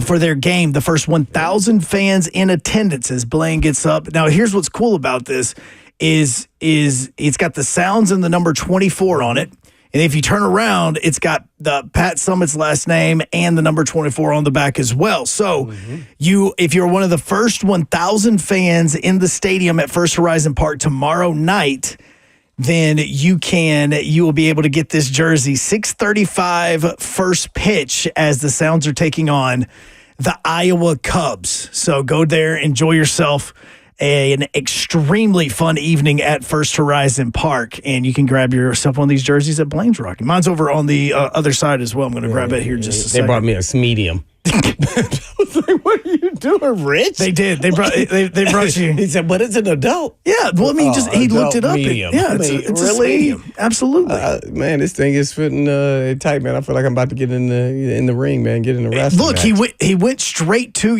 S2: for their game. The first 1,000 fans in attendance as Blaine gets up. Now, here's what's cool about this is it's got the Sounds and the number 24 on it. And if you turn around, it's got the Pat Summitt's last name and the number 24 on the back as well. So if you're one of the first 1,000 fans in the stadium at First Horizon Park tomorrow night, then you will be able to get this jersey. 6:35 first pitch as the Sounds are taking on the Iowa Cubs. So go there, enjoy yourself. An extremely fun evening at First Horizon Park, and you can grab yourself one of these jerseys that Blaine's rocking. Mine's over on the other side as well. I'm going to grab it here just a second.
S3: They brought me a medium. I was like, what are you doing, Rich?
S2: They did. They brought you.
S3: He said, but it's an adult.
S2: Yeah, well, I mean, he looked it up.
S3: Medium.
S2: It's
S3: really?
S2: a medium. Absolutely.
S3: Man, this thing is fitting tight, man. I feel like I'm about to get in the ring, man. Get in the wrestling.
S2: Look,
S3: match.
S2: he went straight to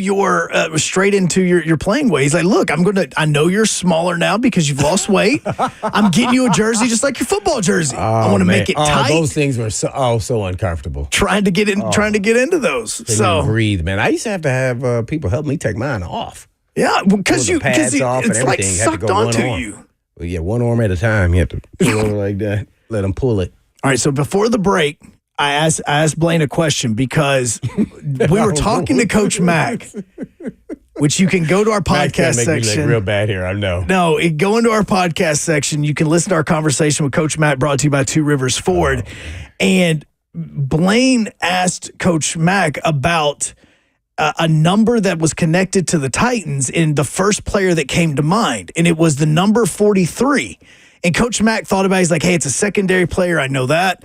S2: straight into your playing way. He's like, look, I know you're smaller now because you've lost weight. I'm getting you a jersey just like your football jersey. I want to make it tight.
S3: Those things were so uncomfortable.
S2: Trying to get into those. So
S3: breathe, man. I used to have people help me take mine off.
S2: Yeah, because
S3: pads off and
S2: it's like
S3: everything. Had to
S2: sucked
S3: go
S2: onto
S3: one arm.
S2: you.
S3: Well, yeah, one arm at a time. You have to pull it like that. Let them pull it.
S2: All right, so before the break, I asked Blaine a question because we were talking to Coach Mack, which you can go to our podcast
S3: make
S2: section.
S3: Me look real bad here, I know.
S2: No, go into our podcast section. You can listen to our conversation with Coach Mack, brought to you by Two Rivers Ford. And Blaine asked Coach Mack about a number that was connected to the Titans in the first player that came to mind, and it was the number 43. And Coach Mack thought about it. He's like, hey, it's a secondary player. I know that.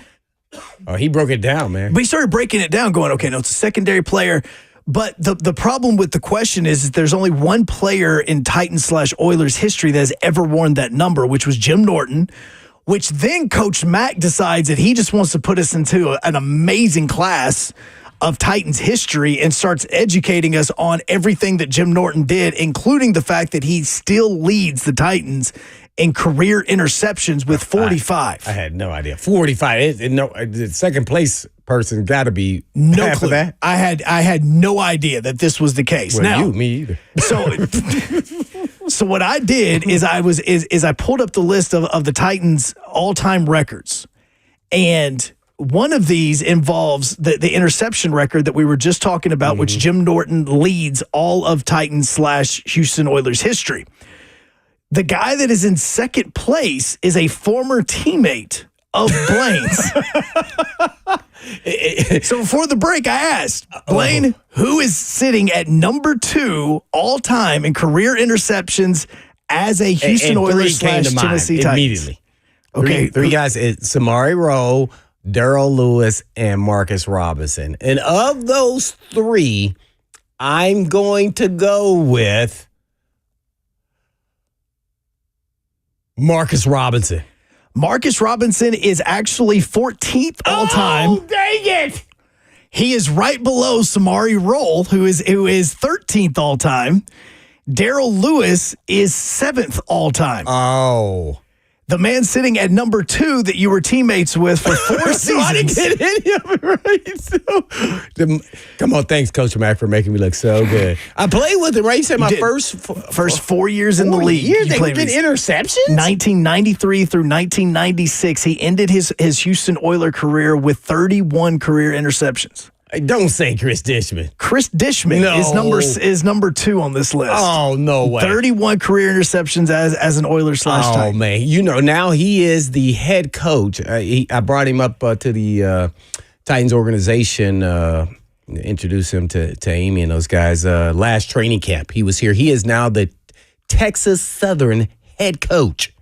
S3: Oh, he broke it down, man.
S2: But he started breaking it down, going, okay, no, it's a secondary player. But the problem with the question is there's only one player in Titans/Oilers history that has ever worn that number, which was Jim Norton, which then Coach Mack decides that he just wants to put us into an amazing class of Titans history and starts educating us on everything that Jim Norton did, including the fact that he still leads the Titans in career interceptions with 45.
S3: I had no idea. 45. The second place person got to be
S2: no
S3: half
S2: clue.
S3: of that.
S2: I had no idea that this was the case.
S3: Well,
S2: now,
S3: me either.
S2: So what I did is I pulled up the list of the Titans all-time records, and one of these involves the interception record that we were just talking about, which Jim Norton leads all of Titans/Houston Oilers history. The guy that is in second place is a former teammate of Blaine's. So before the break, I asked, Blaine, who is sitting at number 2 all-time in career interceptions as a Houston Oilers/Tennessee Titans?
S3: Immediately.
S2: Okay.
S3: Three guys, Samari Rowe, Darrell Lewis, and Marcus Robinson. And of those 3, I'm going to go with Marcus Robinson.
S2: Marcus Robinson is actually 14th all-time.
S3: Oh, dang it!
S2: He is right below Samari Rowe, who is 13th all-time. Darrell Lewis is 7th all-time.
S3: Oh.
S2: The man sitting at number 2 that you were teammates with for 4 seasons.
S3: I didn't get any of it right. So, come on, thanks, Coach Mack, for making me look so good. I played with him, right? You said my first
S2: 4 years in the league.
S3: Years, they did interceptions?
S2: 1993 through 1996. He ended his Houston Oiler career with 31 career interceptions.
S3: Don't say Chris Dishman.
S2: Chris Dishman is number 2 on this list.
S3: Oh, no way.
S2: 31 career interceptions as an Oiler/Titan.
S3: Oh, man. You know, now he is the head coach. I brought him up to the Titans organization, introduced him to Amy and those guys last training camp. He was here. He is now the Texas Southern head coach.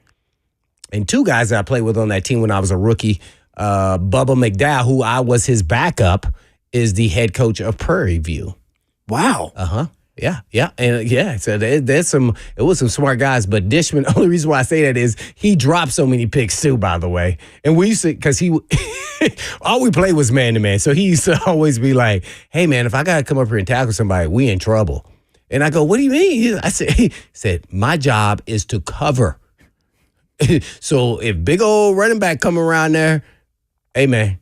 S3: And two guys that I played with on that team when I was a rookie, Bubba McDowell, who I was his backup, is the head coach of Prairie View.
S2: Wow.
S3: Yeah. And so it was some smart guys, but Dishman, the only reason why I say that is he dropped so many picks too, by the way. And we used to, because all we played was man-to-man. So he used to always be like, hey, man, if I got to come up here and tackle somebody, we in trouble. And I go, what do you mean? He said, my job is to cover. So if big old running back come around there, hey, man,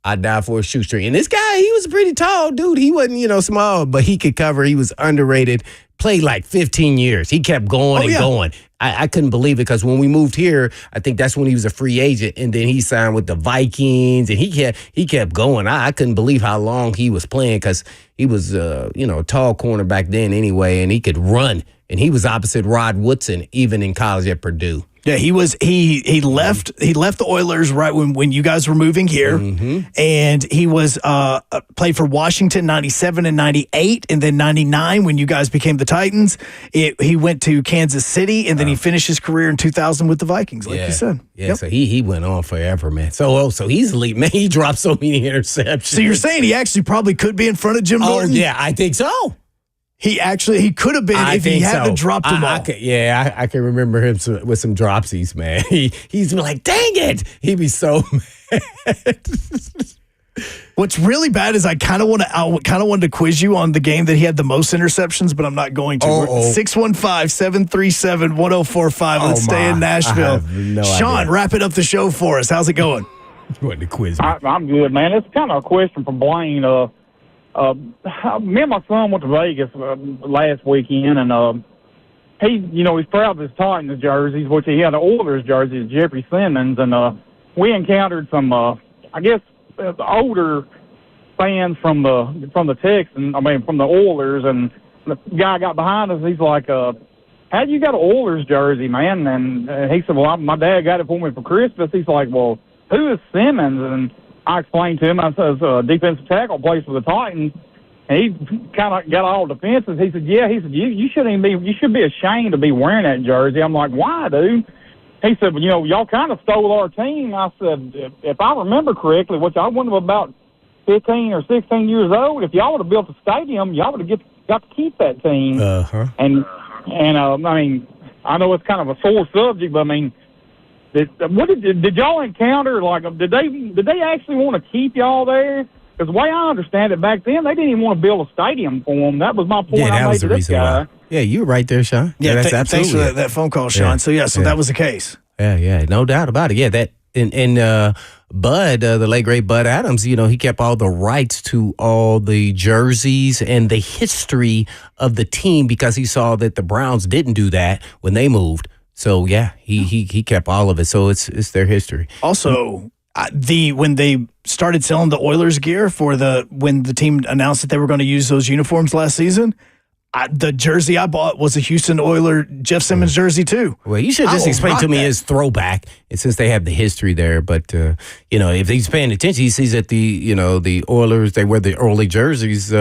S3: I die for a shoestring. And this guy, he was a pretty tall dude. He wasn't, small, but he could cover. He was underrated. Played like 15 years. He kept going going. I couldn't believe it because when we moved here, I think that's when he was a free agent, and then he signed with the Vikings, and he kept going. I couldn't believe how long he was playing because he was, a tall corner back then anyway, and he could run. And he was opposite Rod Woodson even in college at Purdue.
S2: Yeah, he left the Oilers right when you guys were moving here, and he was played for Washington 97 and 98, and then 99 when you guys became the Titans. He went to Kansas City, and then he finished his career in 2000 with the Vikings, like you said.
S3: Yeah, so he went on forever, man. So he's elite, man. He dropped so many interceptions.
S2: So you're saying he actually probably could be in front of Jim Norton?
S3: Oh yeah, I think so.
S2: He could have been if he hadn't dropped them all.
S3: I can remember him with some dropsies, man. He's like, dang it. He'd be so mad.
S2: What's really bad is I kind of wanted to quiz you on the game that he had the most interceptions, but I'm not going to. 615-737-1045. Let's stay in Nashville. Sean,
S3: idea.
S2: wrap it up the show for us. How's it going?
S3: You wanted to quiz me.
S10: I'm good, man. It's kind of a question for Blaine. Me and my son went to Vegas last weekend, and he's proud of his Titans jerseys, which he had an Oilers jersey, Jeffrey Simmons, and we encountered some, older fans from the Texans, from the Oilers, and the guy got behind us. He's like, "How you got an Oilers jersey, man?" And he said, "Well, my dad got it for me for Christmas." He's like, "Well, who is Simmons?" And I explained to him, I said, defensive tackle, plays for the Titans. And he kind of got all defensive. He said, you shouldn't you should be ashamed to be wearing that jersey. I'm like, why, dude? He said, well, y'all kind of stole our team. I said, if I remember correctly, which I wasn't about 15 or 16 years old, if y'all would have built a stadium, y'all would have got to keep that team. And I know it's kind of a sore subject, but did y'all encounter, did they actually want to keep y'all there? Because the way I understand it, back then, they didn't even want to build a stadium for them. That was my point I made to this guy.
S3: Why. Yeah, you're right there, Sean.
S2: Yeah,
S3: that's
S2: absolutely. Thanks for that phone call, Sean.
S3: Yeah.
S2: So that was the case.
S3: Yeah, no doubt about it. Yeah, that and Bud, the late great Bud Adams, he kept all the rights to all the jerseys and the history of the team because he saw that the Browns didn't do that when they moved. So yeah, he kept all of it. So it's their history.
S2: Also, when they started selling the Oilers gear when the team announced that they were going to use those uniforms last season, the jersey I bought was a Houston Oiler Jeff Simmons jersey too.
S3: Well, you should just explain to me his throwback, and since they have the history there. But if he's paying attention, he sees that the Oilers, they wear the early jerseys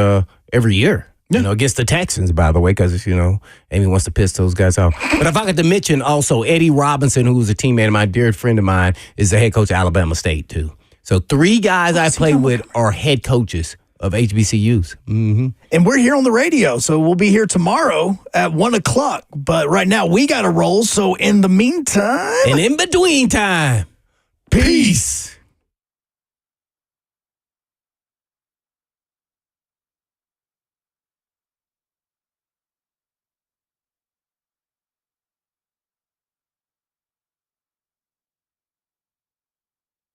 S3: every year. Against the Texans, by the way, because, Amy wants to piss those guys off. But if I got to mention also Eddie Robinson, who was a teammate, my dear friend of mine, is the head coach of Alabama State, too. So 3 guys I play with are head coaches of HBCUs. Mm-hmm.
S2: And we're here on the radio, so we'll be here tomorrow at 1 o'clock. But right now, we got to roll. So in the meantime.
S3: And in between time.
S2: Peace.